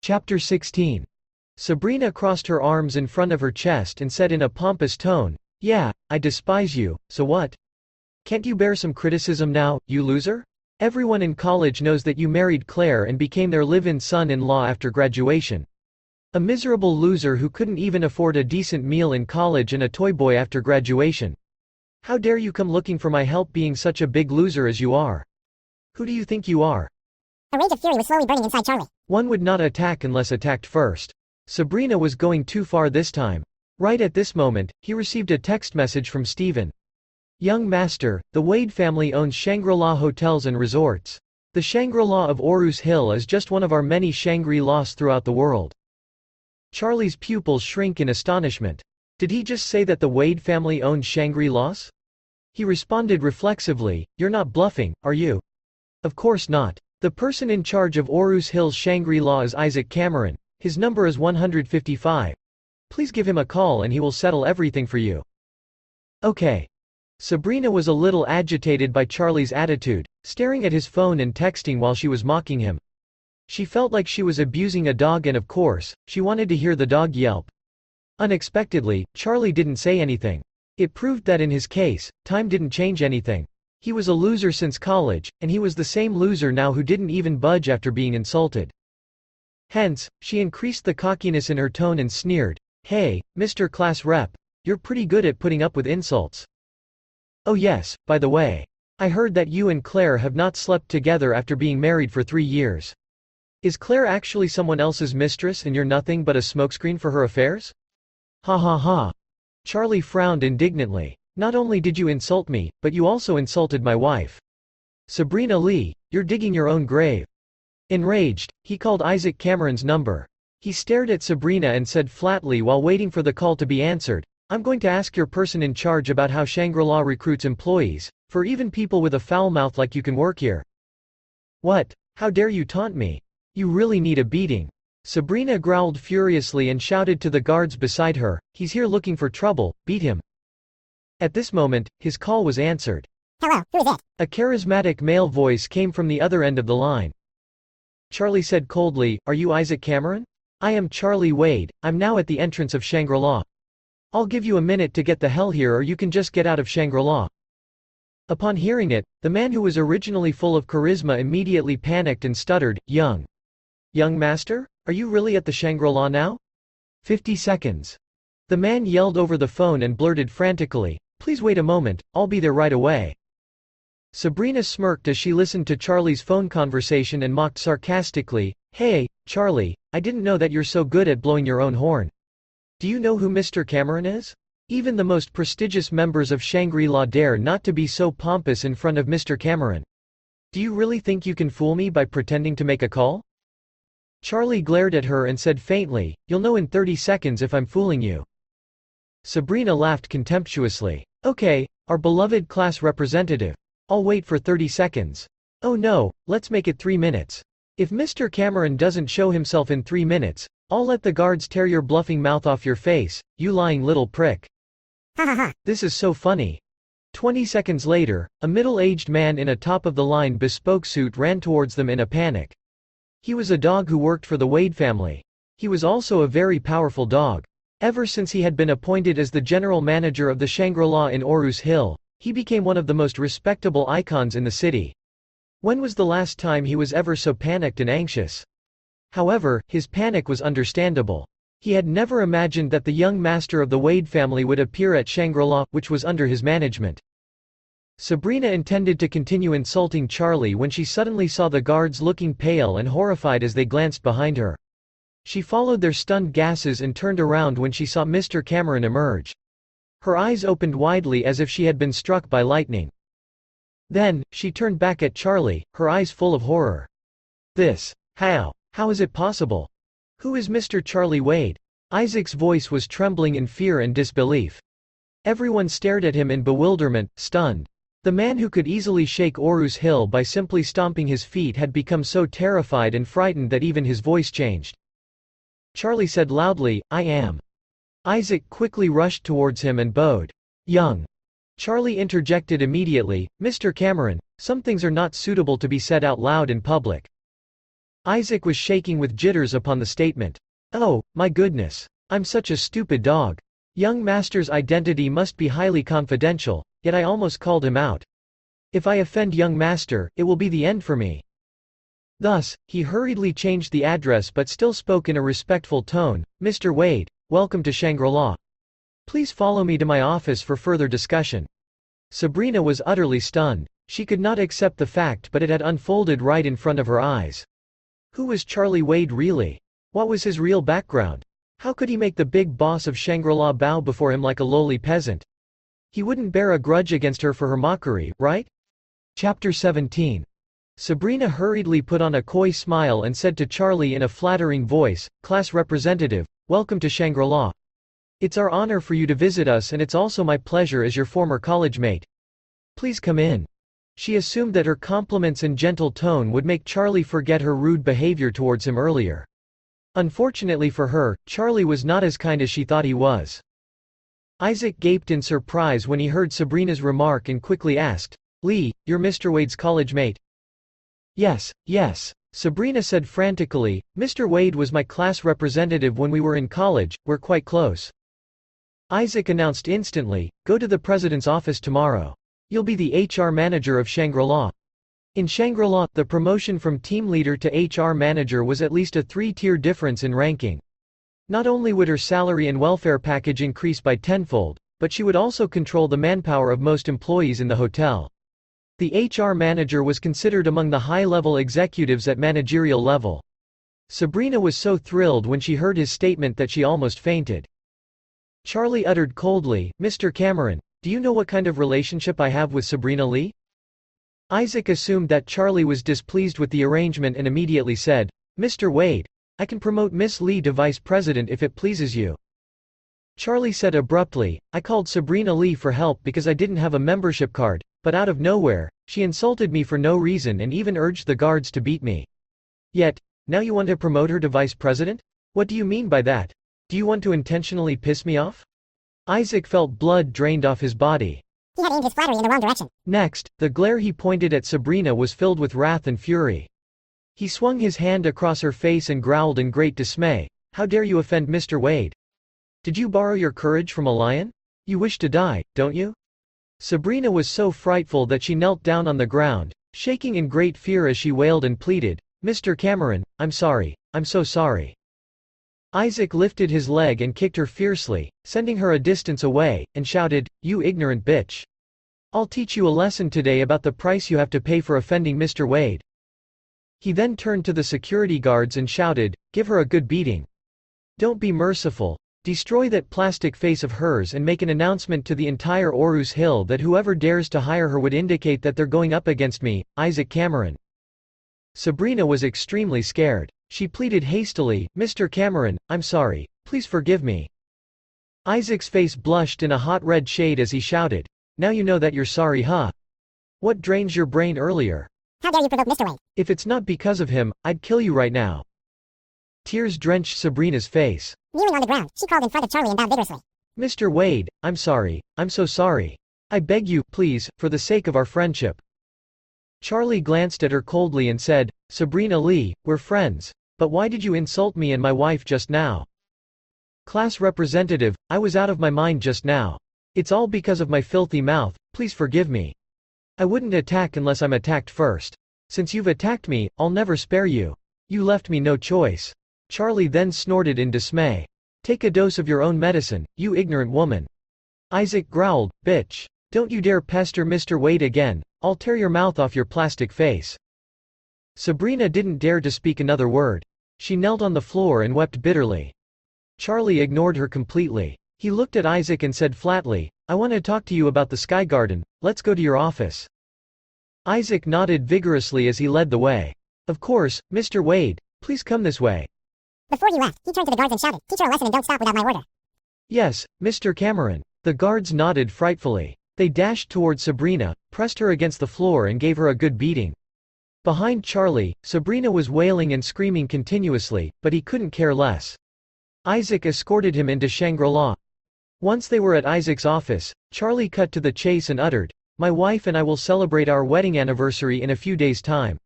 Chapter 16. Sabrina crossed her arms in front of her chest and said in a pompous tone, "Yeah, I despise you, so what? Can't you bear some criticism now, you loser? Everyone in college knows that you married Claire and became their live-in son-in-law after graduation. A miserable loser who couldn't even afford a decent meal in college and a toy boy after graduation. How dare you come looking for my help being such a big loser as you are? Who do you think you are?" A rage of fury was slowly burning inside Charlie. One would not attack unless attacked first. Sabrina was going too far this time. Right at this moment, he received a text message from Stephen. "Young master, the Wade family owns Shangri-La Hotels and Resorts. The Shangri-La of Orus Hill is just one of our many Shangri-Las throughout the world." Charlie's pupils shrink in astonishment. Did he just say that the Wade family owned Shangri-Las? He responded reflexively, "You're not bluffing, are you?" "Of course not. The person in charge of Orus Hill's Shangri-La is Isaac Cameron. His number is 155. Please give him a call and he will settle everything for you." "Okay." Sabrina was a little agitated by Charlie's attitude, staring at his phone and texting while she was mocking him. She felt like she was abusing a dog and of course, she wanted to hear the dog yelp. Unexpectedly, Charlie didn't say anything. It proved that in his case, time didn't change anything. He was a loser since college, and he was the same loser now who didn't even budge after being insulted. Hence, she increased the cockiness in her tone and sneered, "Hey, Mr. Class Rep, you're pretty good at putting up with insults. Oh yes, by the way. I heard that you and Claire have not slept together after being married for 3 years. Is Claire actually someone else's mistress and you're nothing but a smokescreen for her affairs?" "Ha ha ha." Charlie frowned indignantly. "Not only did you insult me, but you also insulted my wife. Sabrina Lee, you're digging your own grave." Enraged, he called Isaac Cameron's number. He stared at Sabrina and said flatly while waiting for the call to be answered, "I'm going to ask your person in charge about how Shangri-La recruits employees, for even people with a foul mouth like you can work here." "What? How dare you taunt me? You really need a beating." Sabrina growled furiously and shouted to the guards beside her, "He's here looking for trouble, beat him." At this moment, his call was answered. "Hello, who is it?" A charismatic male voice came from the other end of the line. Charlie said coldly, "Are you Isaac Cameron? I am Charlie Wade, I'm now at the entrance of Shangri-La. I'll give you a minute to get the hell here or you can just get out of Shangri-La." Upon hearing it, the man who was originally full of charisma immediately panicked and stuttered, Young master? Are you really at the Shangri-La now? 50 seconds. The man yelled over the phone and blurted frantically, "Please wait a moment, I'll be there right away." Sabrina smirked as she listened to Charlie's phone conversation and mocked sarcastically, "Hey, Charlie, I didn't know that you're so good at blowing your own horn. Do you know who Mr. Cameron is? Even the most prestigious members of Shangri-La dare not to be so pompous in front of Mr. Cameron. Do you really think you can fool me by pretending to make a call?" Charlie glared at her and said faintly, "You'll know in 30 seconds if I'm fooling you." Sabrina laughed contemptuously. "Okay, our beloved class representative. I'll wait for 30 seconds. Oh no, let's make it 3 minutes. If Mr. Cameron doesn't show himself in 3 minutes, I'll let the guards tear your bluffing mouth off your face, you lying little prick. Ha ha ha. This is so funny. 20 seconds later, a middle-aged man in a top-of-the-line bespoke suit ran towards them in a panic. He was a dog who worked for the Wade family. He was also a very powerful dog. Ever since he had been appointed as the general manager of the Shangri-La in Orus Hill, he became one of the most respectable icons in the city. When was the last time he was ever so panicked and anxious? However, his panic was understandable. He had never imagined that the young master of the Wade family would appear at Shangri-La, which was under his management. Sabrina intended to continue insulting Charlie when she suddenly saw the guards looking pale and horrified as they glanced behind her. She followed their stunned gazes and turned around when she saw Mr. Cameron emerge. Her eyes opened widely as if she had been struck by lightning. Then, she turned back at Charlie, her eyes full of horror. How is it possible? Who is Mr. Charlie Wade? Isaac's voice was trembling in fear and disbelief. Everyone stared at him in bewilderment, stunned. The man who could easily shake Orus Hill by simply stomping his feet had become so terrified and frightened that even his voice changed. Charlie said loudly, "I am." Isaac quickly rushed towards him and bowed. "Young." Charlie interjected immediately, "Mr. Cameron, some things are not suitable to be said out loud in public." Isaac was shaking with jitters upon the statement. "Oh, my goodness. I'm such a stupid dog. Young master's identity must be highly confidential, yet I almost called him out. If I offend young master, it will be the end for me." Thus, he hurriedly changed the address but still spoke in a respectful tone, "Mr. Wade, welcome to Shangri-La. Please follow me to my office for further discussion." Sabrina was utterly stunned. She could not accept the fact, but it had unfolded right in front of her eyes. Who was Charlie Wade really? What was his real background? How could he make the big boss of Shangri-La bow before him like a lowly peasant? He wouldn't bear a grudge against her for her mockery, right? Chapter 17. Sabrina hurriedly put on a coy smile and said to Charlie in a flattering voice, "Class representative, welcome to Shangri-La. It's our honor for you to visit us, and it's also my pleasure as your former college mate. Please come in." She assumed that her compliments and gentle tone would make Charlie forget her rude behavior towards him earlier. Unfortunately for her, Charlie was not as kind as she thought he was. Isaac gaped in surprise when he heard Sabrina's remark and quickly asked, "Lee, you're Mr. Wade's college mate?" Yes, Sabrina said frantically, "Mr. Wade was my class representative when we were in college, we're quite close." Isaac announced instantly, "Go to the president's office tomorrow. You'll be the HR manager of Shangri-La." In Shangri-La, the promotion from team leader to HR manager was at least a 3-tier difference in ranking. Not only would her salary and welfare package increase by tenfold, but she would also control the manpower of most employees in the hotel. The HR manager was considered among the high-level executives at managerial level. Sabrina was so thrilled when she heard his statement that she almost fainted. Charlie uttered coldly, "Mr. Cameron, do you know what kind of relationship I have with Sabrina Lee?" Isaac assumed that Charlie was displeased with the arrangement and immediately said, "Mr. Wade, I can promote Miss Lee to vice president if it pleases you." Charlie said abruptly, "I called Sabrina Lee for help because I didn't have a membership card, but out of nowhere, she insulted me for no reason and even urged the guards to beat me. Yet, now you want to promote her to vice president? What do you mean by that? Do you want to intentionally piss me off?" Isaac felt blood drained off his body. He had aimed his flattery in the wrong direction. Next, the glare he pointed at Sabrina was filled with wrath and fury. He swung his hand across her face and growled in great dismay, "How dare you offend Mr. Wade? Did you borrow your courage from a lion? You wish to die, don't you?" Sabrina was so frightful that she knelt down on the ground, shaking in great fear as she wailed and pleaded, "Mr. Cameron, I'm sorry, I'm so sorry." Isaac lifted his leg and kicked her fiercely, sending her a distance away, and shouted, "You ignorant bitch. I'll teach you a lesson today about the price you have to pay for offending Mr. Wade." He then turned to the security guards and shouted, "Give her a good beating. Don't be merciful. Destroy that plastic face of hers and make an announcement to the entire Orus Hill that whoever dares to hire her would indicate that they're going up against me, Isaac Cameron." Sabrina was extremely scared. She pleaded hastily, "Mr. Cameron, I'm sorry, please forgive me." Isaac's face blushed in a hot red shade as he shouted, "Now you know that you're sorry, huh? What drains your brain earlier? How dare you provoke Mr. Wade? If it's not because of him, I'd kill you right now. Tears drenched Sabrina's face. Kneeling on the ground, she crawled in front of Charlie and bowed vigorously. Mr. Wade, I'm sorry. I'm so sorry. I beg you, please, for the sake of our friendship. Charlie glanced at her coldly and said, Sabrina Lee, we're friends. But why did you insult me and my wife just now? Class representative, I was out of my mind just now. It's all because of my filthy mouth, please forgive me. I wouldn't attack unless I'm attacked first. Since you've attacked me, I'll never spare you. You left me no choice. Charlie then snorted in dismay. Take a dose of your own medicine, you ignorant woman. Isaac growled, bitch. Don't you dare pester Mr. Wade again, I'll tear your mouth off your plastic face. Sabrina didn't dare to speak another word. She knelt on the floor and wept bitterly. Charlie ignored her completely. He looked at Isaac and said flatly, I want to talk to you about the Sky Garden, let's go to your office. Isaac nodded vigorously as he led the way. Of course, Mr. Wade, please come this way. Before he left, he turned to the guards and shouted, teach her a lesson and don't stop without my order. Yes, Mr. Cameron. The guards nodded frightfully. They dashed toward Sabrina, pressed her against the floor and gave her a good beating. Behind Charlie, Sabrina was wailing and screaming continuously, but he couldn't care less. Isaac escorted him into Shangri-La. Once they were at Isaac's office, Charlie cut to the chase and uttered, my wife and I will celebrate our wedding anniversary in a few days' time.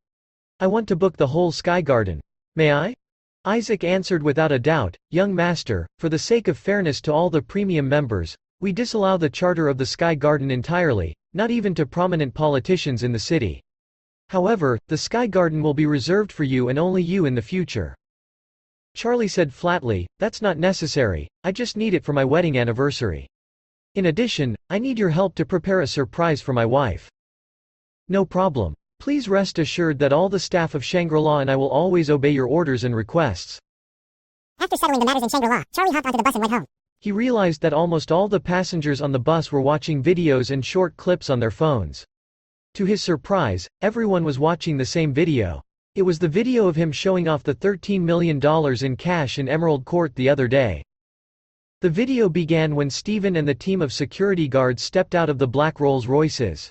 I want to book the whole Sky Garden. May I? Isaac answered without a doubt, young master, for the sake of fairness to all the premium members, we disallow the charter of the Sky Garden entirely, not even to prominent politicians in the city. However, the Sky Garden will be reserved for you and only you in the future. Charlie said flatly, that's not necessary, I just need it for my wedding anniversary. In addition, I need your help to prepare a surprise for my wife. No problem. Please rest assured that all the staff of Shangri-La and I will always obey your orders and requests. After settling the matters in Shangri-La, Charlie hopped onto the bus and went home. He realized that almost all the passengers on the bus were watching videos and short clips on their phones. To his surprise, everyone was watching the same video. It was the video of him showing off the $13 million in cash in Emerald Court the other day. The video began when Stephen and the team of security guards stepped out of the black Rolls-Royces.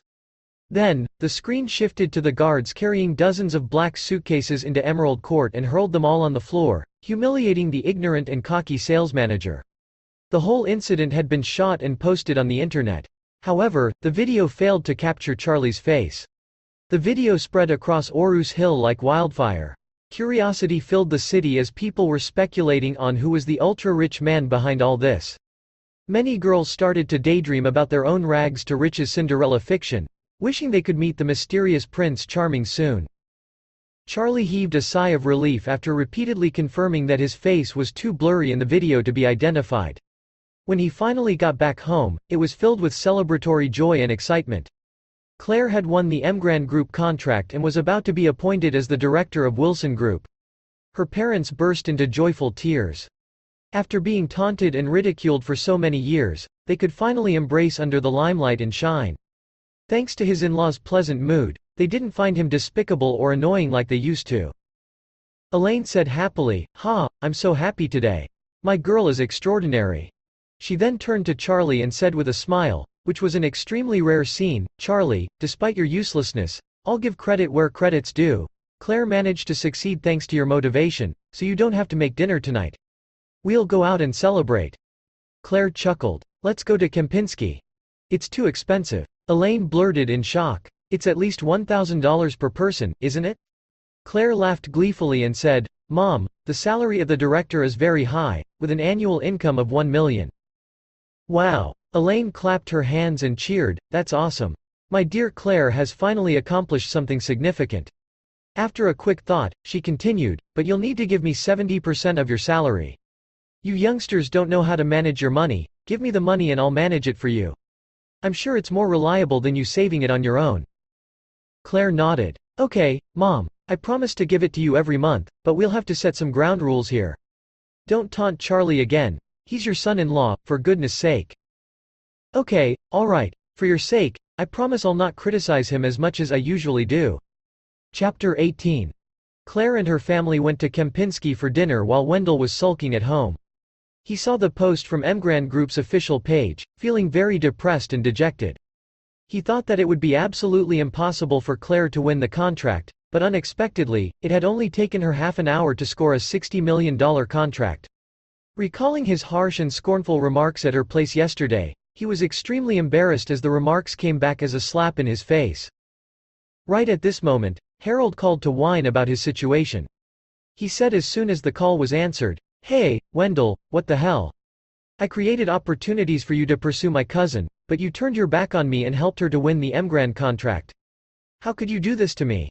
Then, the screen shifted to the guards carrying dozens of black suitcases into Emerald Court and hurled them all on the floor, humiliating the ignorant and cocky sales manager. The whole incident had been shot and posted on the internet. However, the video failed to capture Charlie's face. The video spread across Orus Hill like wildfire. Curiosity filled the city as people were speculating on who was the ultra-rich man behind all this. Many girls started to daydream about their own rags to riches Cinderella fiction, wishing they could meet the mysterious Prince Charming soon. Charlie heaved a sigh of relief after repeatedly confirming that his face was too blurry in the video to be identified. When he finally got back home, it was filled with celebratory joy and excitement. Claire had won the Emgrand Group contract and was about to be appointed as the director of Wilson Group. Her parents burst into joyful tears. After being taunted and ridiculed for so many years, they could finally embrace under the limelight and shine. Thanks to his in-laws' pleasant mood, they didn't find him despicable or annoying like they used to. Elaine said happily, I'm so happy today. My girl is extraordinary. She then turned to Charlie and said with a smile, which was an extremely rare scene, Charlie, despite your uselessness, I'll give credit where credit's due. Claire managed to succeed thanks to your motivation, so you don't have to make dinner tonight. We'll go out and celebrate. Claire chuckled. Let's go to Kempinski. It's too expensive. Elaine blurted in shock. It's at least $1,000 per person, isn't it? Claire laughed gleefully and said, Mom, the salary of the director is very high, with an annual income of $1 million. Wow. Elaine clapped her hands and cheered, that's awesome. My dear Claire has finally accomplished something significant. After a quick thought, she continued, but you'll need to give me 70% of your salary. You youngsters don't know how to manage your money, give me the money and I'll manage it for you. I'm sure it's more reliable than you saving it on your own. Claire nodded. Okay, Mom, I promise to give it to you every month, but we'll have to set some ground rules here. Don't taunt Charlie again. He's your son-in-law, for goodness sake. Okay, alright, for your sake, I promise I'll not criticize him as much as I usually do. Chapter 18. Claire and her family went to Kempinski for dinner while Wendell was sulking at home. He saw the post from Emgrand Group's official page, feeling very depressed and dejected. He thought that it would be absolutely impossible for Claire to win the contract, but unexpectedly, it had only taken her half an hour to score a $60 million contract. Recalling his harsh and scornful remarks at her place yesterday, he was extremely embarrassed as the remarks came back as a slap in his face. Right at this moment, Harold called to whine about his situation. He said as soon as the call was answered, "Hey, Wendell, what the hell? I created opportunities for you to pursue my cousin, but you turned your back on me and helped her to win the Emgrand contract. How could you do this to me?"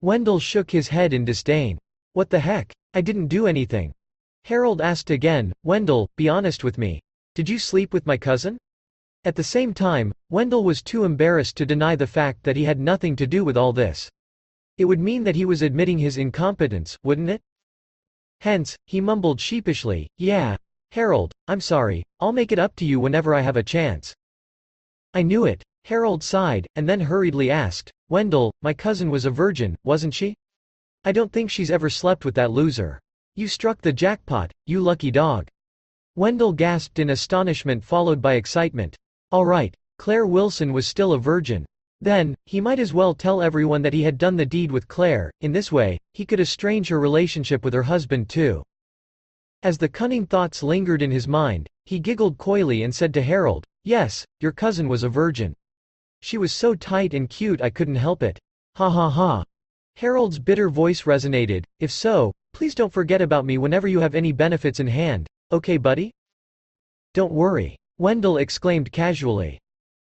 Wendell shook his head in disdain. "What the heck? I didn't do anything." Harold asked again, "Wendell, be honest with me. Did you sleep with my cousin?" At the same time, Wendell was too embarrassed to deny the fact that he had nothing to do with all this. It would mean that he was admitting his incompetence, wouldn't it? Hence, he mumbled sheepishly, "Yeah, Harold, I'm sorry, I'll make it up to you whenever I have a chance." "I knew it." Harold sighed, and then hurriedly asked, "Wendell, my cousin was a virgin, wasn't she? I don't think she's ever slept with that loser. You struck the jackpot, you lucky dog." Wendell gasped in astonishment followed by excitement. All right, Claire Wilson was still a virgin. Then, he might as well tell everyone that he had done the deed with Claire. In this way, he could estrange her relationship with her husband too. As the cunning thoughts lingered in his mind, he giggled coyly and said to Harold, "Yes, your cousin was a virgin. She was so tight and cute I couldn't help it. Ha ha ha." Harold's bitter voice resonated, "If so, please don't forget about me whenever you have any benefits in hand, okay buddy?" "Don't worry," Wendell exclaimed casually.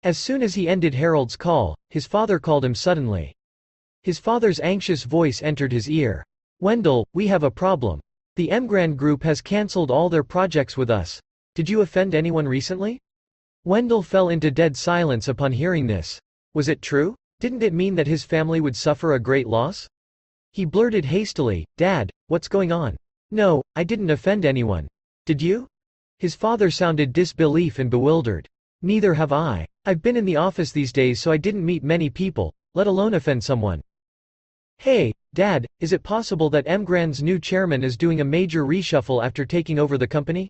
As soon as he ended Harold's call, his father called him suddenly. His father's anxious voice entered his ear. "Wendell, we have a problem. The Emgrand Group has cancelled all their projects with us. Did you offend anyone recently?" Wendell fell into dead silence upon hearing this. Was it true? Didn't it mean that his family would suffer a great loss? He blurted hastily, "Dad, what's going on?" "No, I didn't offend anyone. Did you?" His father sounded disbelief and bewildered. "Neither have I. I've been in the office these days so I didn't meet many people, let alone offend someone." "Hey, Dad, is it possible that Emgrand's new chairman is doing a major reshuffle after taking over the company?"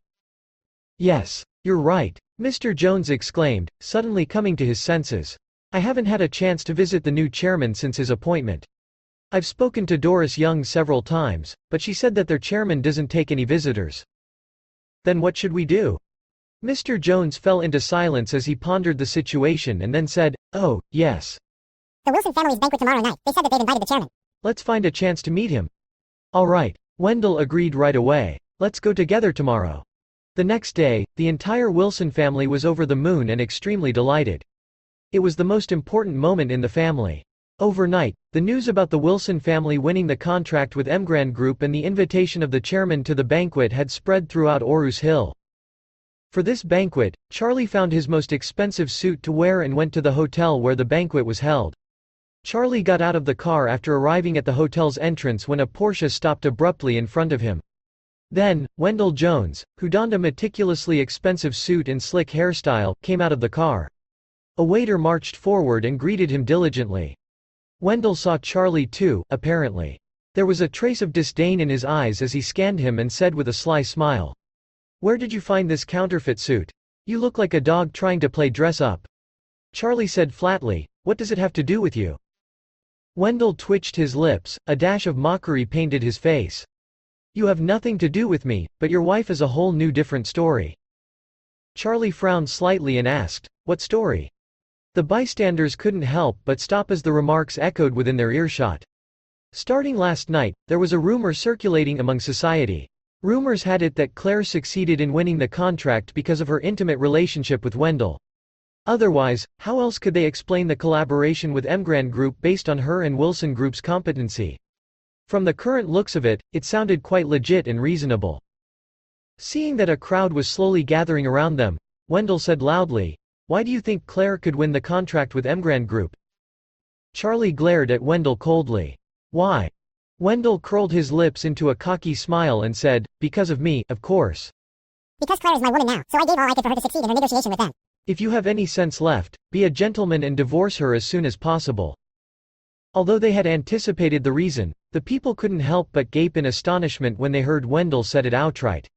"Yes, you're right," Mr. Jones exclaimed, suddenly coming to his senses. "I haven't had a chance to visit the new chairman since his appointment. I've spoken to Doris Young several times, but she said that their chairman doesn't take any visitors." "Then what should we do?" Mr. Jones fell into silence as he pondered the situation and then said, "Oh, yes. The Wilson family's banquet tomorrow night. They said that they've invited the chairman. Let's find a chance to meet him." "All right." Wendell agreed right away. "Let's go together tomorrow." The next day, the entire Wilson family was over the moon and extremely delighted. It was the most important moment in the family. Overnight, the news about the Wilson family winning the contract with Emgrand Group and the invitation of the chairman to the banquet had spread throughout Orus Hill. For this banquet, Charlie found his most expensive suit to wear and went to the hotel where the banquet was held. Charlie got out of the car after arriving at the hotel's entrance when a Porsche stopped abruptly in front of him. Then, Wendell Jones, who donned a meticulously expensive suit and slick hairstyle, came out of the car. A waiter marched forward and greeted him diligently. Wendell saw Charlie too, apparently. There was a trace of disdain in his eyes as he scanned him and said with a sly smile, "Where did you find this counterfeit suit? You look like a dog trying to play dress-up." Charlie said flatly, "What does it have to do with you?" Wendell twitched his lips, a dash of mockery painted his face. "You have nothing to do with me, but your wife is a whole new different story." Charlie frowned slightly and asked, "What story?" The bystanders couldn't help but stop as the remarks echoed within their earshot. Starting last night, there was a rumor circulating among society. Rumors had it that Claire succeeded in winning the contract because of her intimate relationship with Wendell. Otherwise, how else could they explain the collaboration with Emgrand Group based on her and Wilson Group's competency? From the current looks of it, it sounded quite legit and reasonable. Seeing that a crowd was slowly gathering around them, Wendell said loudly, "Why do you think Claire could win the contract with Emgrand Group?" Charlie glared at Wendell coldly. "Why?" Wendell curled his lips into a cocky smile and said, "Because of me, of course. Because Claire is my woman now, so I gave all I could for her to succeed in her negotiation with them." If you have any sense left, be a gentleman and divorce her as soon as possible." Although they had anticipated the reason, the people couldn't help but gape in astonishment when they heard Wendell said it outright.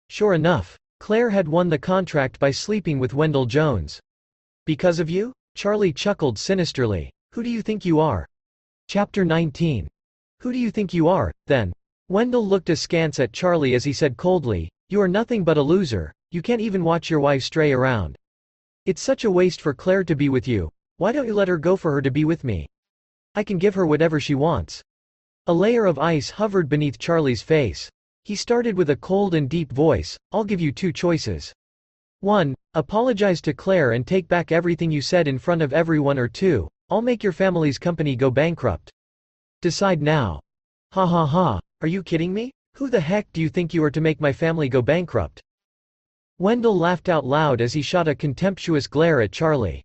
Sure enough, Claire had won the contract by sleeping with Wendell Jones. "Because of you?" Charlie chuckled sinisterly. Who do you think you are? Chapter 19. Who do you think you are, then? Wendell looked askance at Charlie as he said coldly, you are nothing but a loser, you can't even watch your wife stray around. It's such a waste for Claire to be with you, why don't you let her go for her to be with me? I can give her whatever she wants. A layer of ice hovered beneath Charlie's face. He started with a cold and deep voice, I'll give you two choices. 1. Apologize to Claire and take back everything you said in front of everyone, or 2. I'll make your family's company go bankrupt. Decide now. Ha ha ha, are you kidding me? Who the heck do you think you are to make my family go bankrupt? Wendell laughed out loud as he shot a contemptuous glare at Charlie.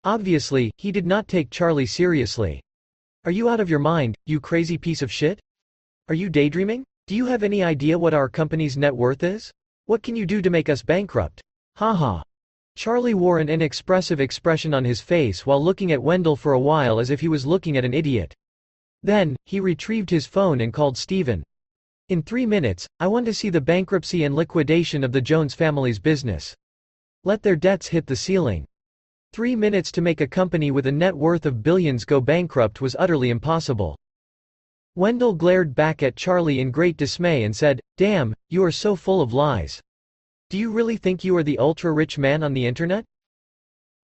Obviously, he did not take Charlie seriously. Are you out of your mind, you crazy piece of shit? Are you daydreaming? Do you have any idea what our company's net worth is? What can you do to make us bankrupt? Ha ha. Charlie wore an inexpressive expression on his face while looking at Wendell for a while as if he was looking at an idiot. Then, he retrieved his phone and called Stephen. In 3 minutes, I want to see the bankruptcy and liquidation of the Jones family's business. Let their debts hit the ceiling. 3 minutes to make a company with a net worth of billions go bankrupt was utterly impossible. Wendell glared back at Charlie in great dismay and said, damn, you are so full of lies. Do you really think you are the ultra-rich man on the internet?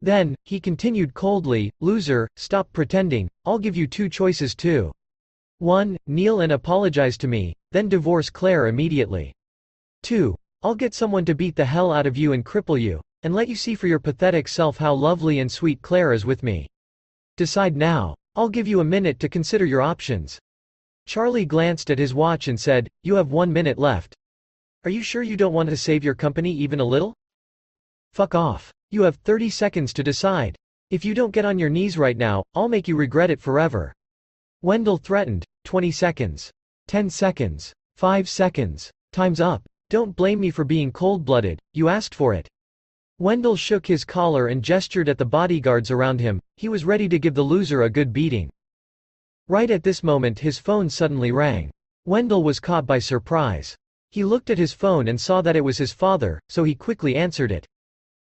Then, he continued coldly, loser, stop pretending, I'll give you two choices too. 1. Kneel and apologize to me, then divorce Claire immediately. 2. I'll get someone to beat the hell out of you and cripple you, and let you see for your pathetic self how lovely and sweet Claire is with me. Decide now. I'll give you a minute to consider your options. Charlie glanced at his watch and said, you have 1 minute left. Are you sure you don't want to save your company even a little? Fuck off. You have 30 seconds to decide. If you don't get on your knees right now, I'll make you regret it forever. Wendell threatened. 20 seconds. 10 seconds. 5 seconds. Time's up. Don't blame me for being cold-blooded, you asked for it. Wendell shook his collar and gestured at the bodyguards around him, he was ready to give the loser a good beating. Right at this moment his phone suddenly rang. Wendell was caught by surprise. He looked at his phone and saw that it was his father, so he quickly answered it.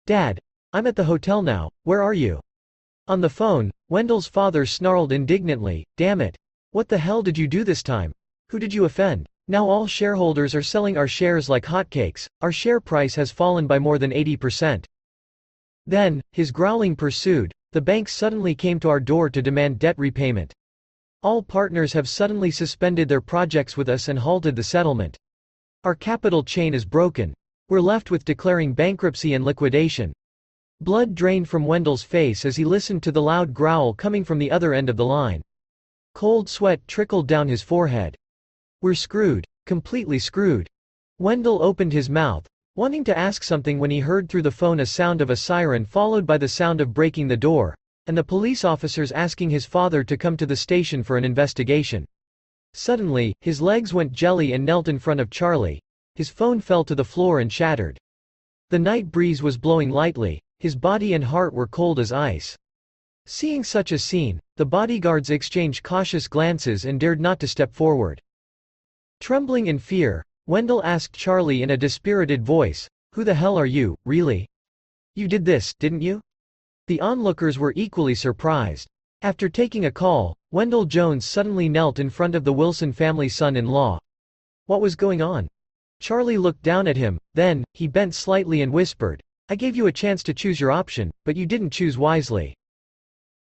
Dad, I'm at the hotel now, where are you? On the phone, Wendell's father snarled indignantly, damn it. What the hell did you do this time? Who did you offend? Now all shareholders are selling our shares like hotcakes, our share price has fallen by more than 80%. Then, his growling pursued, the banks suddenly came to our door to demand debt repayment. All partners have suddenly suspended their projects with us and halted the settlement. Our capital chain is broken. We're left with declaring bankruptcy and liquidation. Blood drained from Wendell's face as he listened to the loud growl coming from the other end of the line. Cold sweat trickled down his forehead. We're screwed. Completely screwed. Wendell opened his mouth, wanting to ask something when he heard through the phone a sound of a siren followed by the sound of breaking the door, and the police officers asking his father to come to the station for an investigation. Suddenly, his legs went jelly and knelt in front of Charlie. His phone fell to the floor and shattered. The night breeze was blowing lightly, his body and heart were cold as ice. Seeing such a scene, the bodyguards exchanged cautious glances and dared not to step forward. Trembling in fear, Wendell asked Charlie in a dispirited voice, who the hell are you, really? You did this, didn't you? The onlookers were equally surprised. After taking a call, Wendell Jones suddenly knelt in front of the Wilson family's son-in-law. What was going on? Charlie looked down at him, then, he bent slightly and whispered, I gave you a chance to choose your option, but you didn't choose wisely.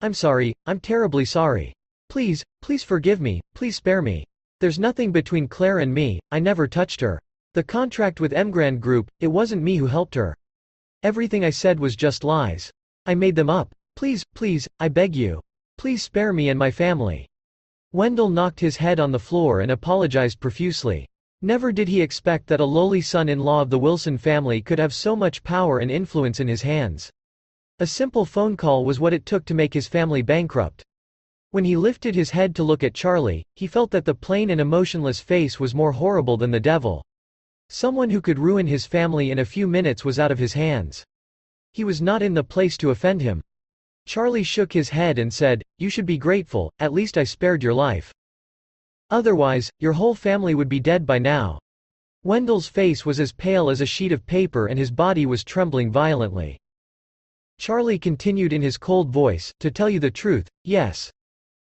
I'm sorry, I'm terribly sorry. Please, please forgive me, please spare me. There's nothing between Claire and me, I never touched her. The contract with Emgrand Group, it wasn't me who helped her. Everything I said was just lies. I made them up. Please, please, I beg you. Please spare me and my family. Wendell knocked his head on the floor and apologized profusely. Never did he expect that a lowly son-in-law of the Wilson family could have so much power and influence in his hands. A simple phone call was what it took to make his family bankrupt. When he lifted his head to look at Charlie, he felt that the plain and emotionless face was more horrible than the devil. Someone who could ruin his family in a few minutes was out of his hands. He was not in the place to offend him. Charlie shook his head and said, you should be grateful, at least I spared your life. Otherwise, your whole family would be dead by now. Wendell's face was as pale as a sheet of paper and his body was trembling violently. Charlie continued in his cold voice, "To tell you the truth, yes.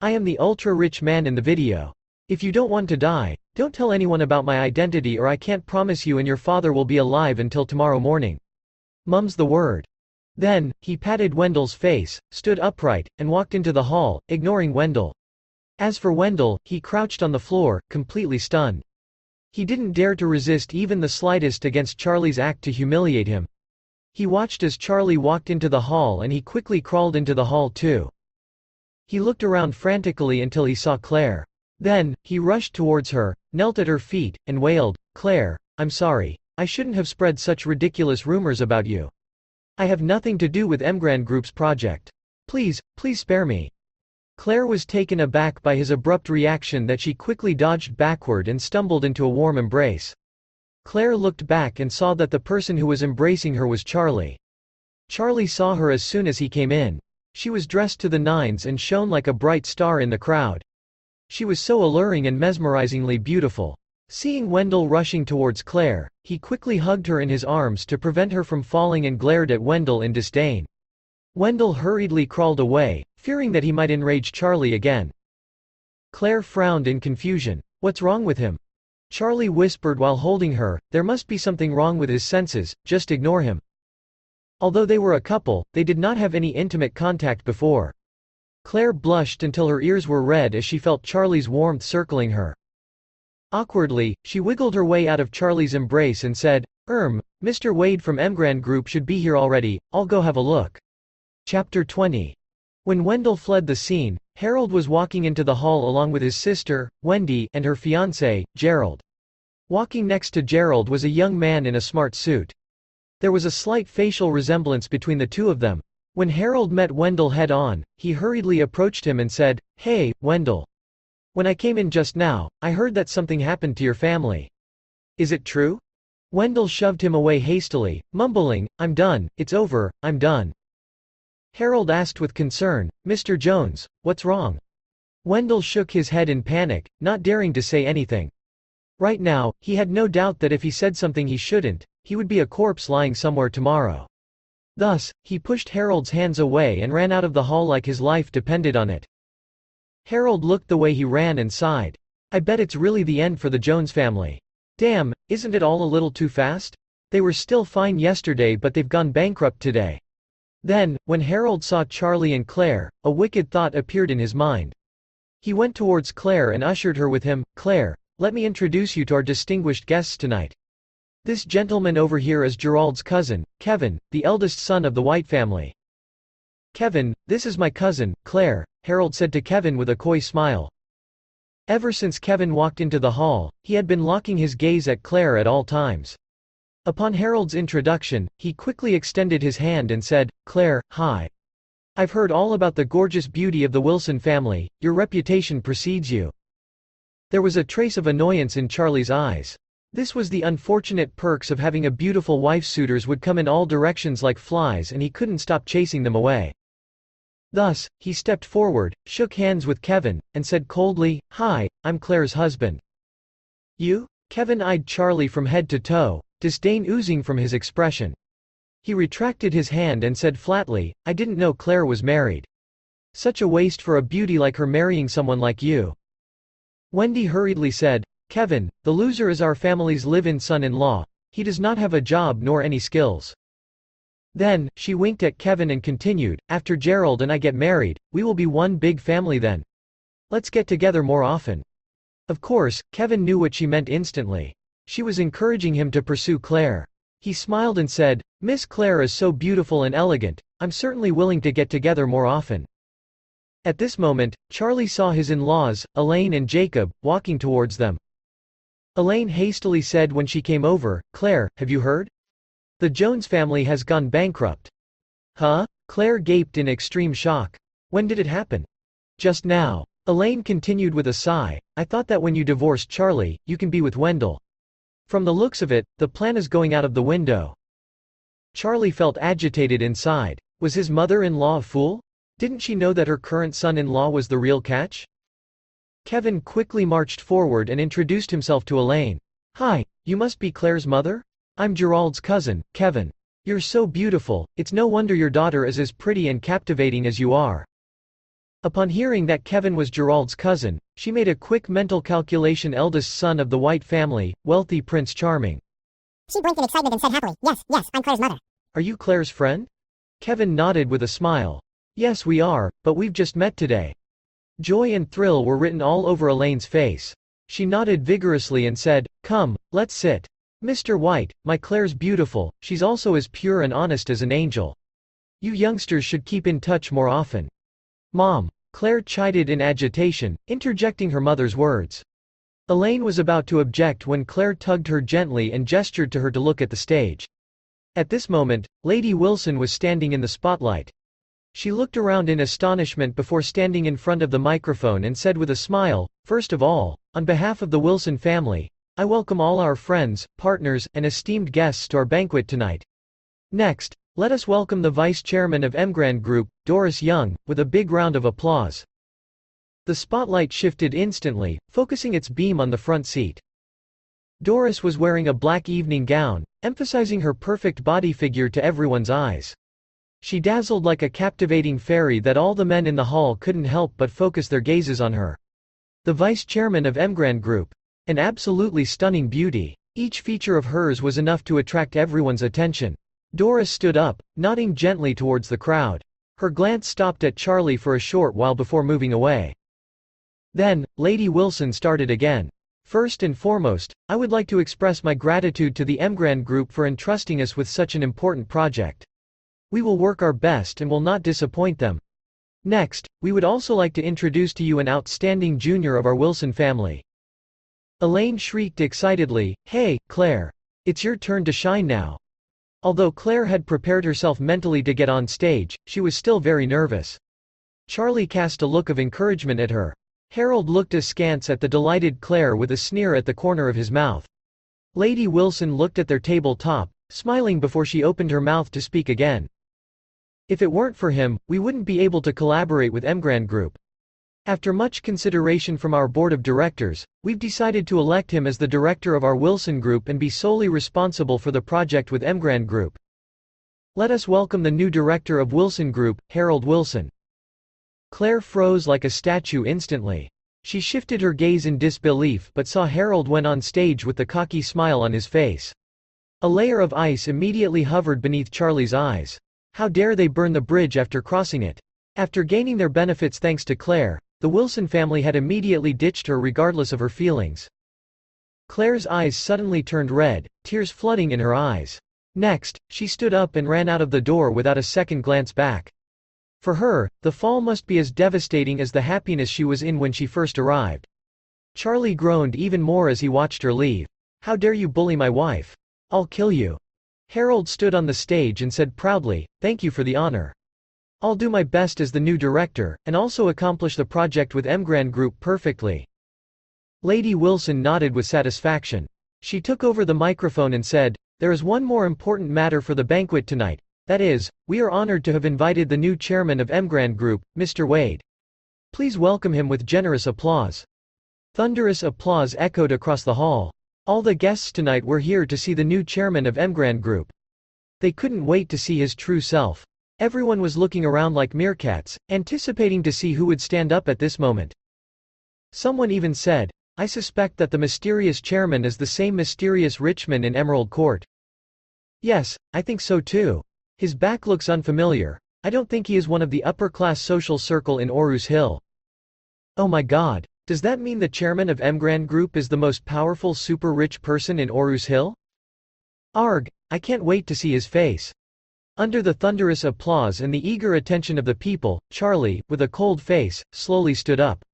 I am the ultra-rich man in the video. If you don't want to die, don't tell anyone about my identity or I can't promise you and your father will be alive until tomorrow morning. Mum's the word." Then, he patted Wendell's face, stood upright, and walked into the hall, ignoring Wendell. As for Wendell, he crouched on the floor, completely stunned. He didn't dare to resist even the slightest against Charlie's act to humiliate him. He watched as Charlie walked into the hall and he quickly crawled into the hall too. He looked around frantically until he saw Claire. Then, he rushed towards her, knelt at her feet, and wailed, "Claire, I'm sorry. I shouldn't have spread such ridiculous rumors about you. I have nothing to do with Emgrand Group's project. Please, please spare me." Claire was taken aback by his abrupt reaction that she quickly dodged backward and stumbled into a warm embrace. Claire looked back and saw that the person who was embracing her was Charlie. Charlie saw her as soon as he came in. She was dressed to the nines and shone like a bright star in the crowd. She was so alluring and mesmerizingly beautiful. Seeing Wendell rushing towards Claire, he quickly hugged her in his arms to prevent her from falling and glared at Wendell in disdain. Wendell hurriedly crawled away, fearing that he might enrage Charlie again. Claire frowned in confusion. "What's wrong with him?" Charlie whispered while holding her, "There must be something wrong with his senses, just ignore him." Although they were a couple, they did not have any intimate contact before. Claire blushed until her ears were red as she felt Charlie's warmth circling her. Awkwardly, she wiggled her way out of Charlie's embrace and said, Mr. Wade from Emgrand Group should be here already, I'll go have a look." Chapter 20. When Wendell fled the scene, Harold was walking into the hall along with his sister, Wendy, and her fiancé, Gerald. Walking next to Gerald was a young man in a smart suit. There was a slight facial resemblance between the two of them. When Harold met Wendell head-on, he hurriedly approached him and said, "Hey, Wendell. When I came in just now, I heard that something happened to your family. Is it true?" Wendell shoved him away hastily, mumbling, "I'm done, it's over, I'm done." Harold asked with concern, "Mr. Jones, what's wrong?" Wendell shook his head in panic, not daring to say anything. Right now, he had no doubt that if he said something he shouldn't, he would be a corpse lying somewhere tomorrow. Thus, he pushed Harold's hands away and ran out of the hall like his life depended on it. Harold looked the way he ran and sighed. "I bet it's really the end for the Jones family. Damn, isn't it all a little too fast? They were still fine yesterday but they've gone bankrupt today." Then, when Harold saw Charlie and Claire, a wicked thought appeared in his mind. He went towards Claire and ushered her with him. "Claire, let me introduce you to our distinguished guests tonight. This gentleman over here is Gerald's cousin, Kevin, the eldest son of the White family." "Kevin, this is my cousin, Claire," Harold said to Kevin with a coy smile. Ever since Kevin walked into the hall, he had been locking his gaze at Claire at all times. Upon Harold's introduction, he quickly extended his hand and said, "Claire, hi. I've heard all about the gorgeous beauty of the Wilson family, your reputation precedes you." There was a trace of annoyance in Charlie's eyes. This was the unfortunate perks of having a beautiful wife. Suitors would come in all directions like flies and he couldn't stop chasing them away. Thus, he stepped forward, shook hands with Kevin, and said coldly, "Hi, I'm Claire's husband." "You?" Kevin eyed Charlie from head to toe, disdain oozing from his expression. He retracted his hand and said flatly, "I didn't know Claire was married. Such a waste for a beauty like her marrying someone like you." Wendy hurriedly said, "Kevin, the loser is our family's live-in son-in-law. He does not have a job nor any skills." Then, she winked at Kevin and continued, "After Gerald and I get married, we will be one big family then. Let's get together more often." Of course, Kevin knew what she meant instantly. She was encouraging him to pursue Claire. He smiled and said, "Miss Claire is so beautiful and elegant, I'm certainly willing to get together more often." At this moment, Charlie saw his in-laws, Elaine and Jacob, walking towards them. Elaine hastily said when she came over, "Claire, have you heard? The Jones family has gone bankrupt." "Huh?" Claire gaped in extreme shock. "When did it happen?" "Just now." Elaine continued with a sigh, "I thought that when you divorced Charlie, you can be with Wendell. From the looks of it, the plan is going out of the window." Charlie felt agitated inside. Was his mother-in-law a fool? Didn't she know that her current son-in-law was the real catch? Kevin quickly marched forward and introduced himself to Elaine. "Hi, you must be Claire's mother? I'm Gerald's cousin, Kevin. You're so beautiful, it's no wonder your daughter is as pretty and captivating as you are." Upon hearing that Kevin was Gerald's cousin, she made a quick mental calculation: eldest son of the White family, wealthy Prince Charming. She blinked in excitement and said happily, "Yes, yes, I'm Claire's mother." "Are you Claire's friend?" Kevin nodded with a smile. "Yes, we are, but we've just met today." Joy and thrill were written all over Elaine's face. She nodded vigorously and said, "Come, let's sit. Mr. White, my Claire's beautiful, she's also as pure and honest as an angel. You youngsters should keep in touch more often." "Mom," Claire chided in agitation, interjecting her mother's words. Elaine was about to object when Claire tugged her gently and gestured to her to look at the stage. At this moment, Lady Wilson was standing in the spotlight. She looked around in astonishment before standing in front of the microphone and said with a smile, "First of all, on behalf of the Wilson family, I welcome all our friends, partners, and esteemed guests to our banquet tonight. Next, let us welcome the Vice Chairman of Emgrand Group, Doris Young, with a big round of applause." The spotlight shifted instantly, focusing its beam on the front seat. Doris was wearing a black evening gown, emphasizing her perfect body figure to everyone's eyes. She dazzled like a captivating fairy that all the men in the hall couldn't help but focus their gazes on her. The Vice Chairman of Emgrand Group. An absolutely stunning beauty. Each feature of hers was enough to attract everyone's attention. Doris stood up, nodding gently towards the crowd. Her glance stopped at Charlie for a short while before moving away. Then, Lady Wilson started again. "First and foremost, I would like to express my gratitude to the Emgrand Group for entrusting us with such an important project. We will work our best and will not disappoint them. Next, we would also like to introduce to you an outstanding junior of our Wilson family." Elaine shrieked excitedly, "Hey, Claire! It's your turn to shine now." Although Claire had prepared herself mentally to get on stage, she was still very nervous. Charlie cast a look of encouragement at her. Harold looked askance at the delighted Claire with a sneer at the corner of his mouth. Lady Wilson looked at their table top, smiling before she opened her mouth to speak again. "If it weren't for him, we wouldn't be able to collaborate with Emgrand Group. After much consideration from our board of directors, we've decided to elect him as the director of our Wilson Group and be solely responsible for the project with Emgrand Group. Let us welcome the new director of Wilson Group, Harold Wilson." Claire froze like a statue instantly. She shifted her gaze in disbelief but saw Harold went on stage with the cocky smile on his face. A layer of ice immediately hovered beneath Charlie's eyes. How dare they burn the bridge after crossing it? After gaining their benefits thanks to Claire, the Wilson family had immediately ditched her regardless of her feelings. Claire's eyes suddenly turned red, tears flooding in her eyes. Next, she stood up and ran out of the door without a second glance back. For her, the fall must be as devastating as the happiness she was in when she first arrived. Charlie groaned even more as he watched her leave. "How dare you bully my wife? I'll kill you." Harold stood on the stage and said proudly, "Thank you for the honor. I'll do my best as the new director, and also accomplish the project with Emgrand Group perfectly." Lady Wilson nodded with satisfaction. She took over the microphone and said, "There is one more important matter for the banquet tonight. That is, we are honored to have invited the new chairman of Emgrand Group, Mr. Wade. Please welcome him with generous applause." Thunderous applause echoed across the hall. All the guests tonight were here to see the new chairman of Emgrand Group. They couldn't wait to see his true self. Everyone was looking around like meerkats, anticipating to see who would stand up at this moment. Someone even said, "I suspect that the mysterious chairman is the same mysterious Richman in Emerald Court." "Yes, I think so too. His back looks unfamiliar. I don't think he is one of the upper-class social circle in Orus Hill." "Oh my god, does that mean the chairman of Emgrand Group is the most powerful super-rich person in Orus Hill? Arg, I can't wait to see his face." Under the thunderous applause and the eager attention of the people, Charlie, with a cold face, slowly stood up.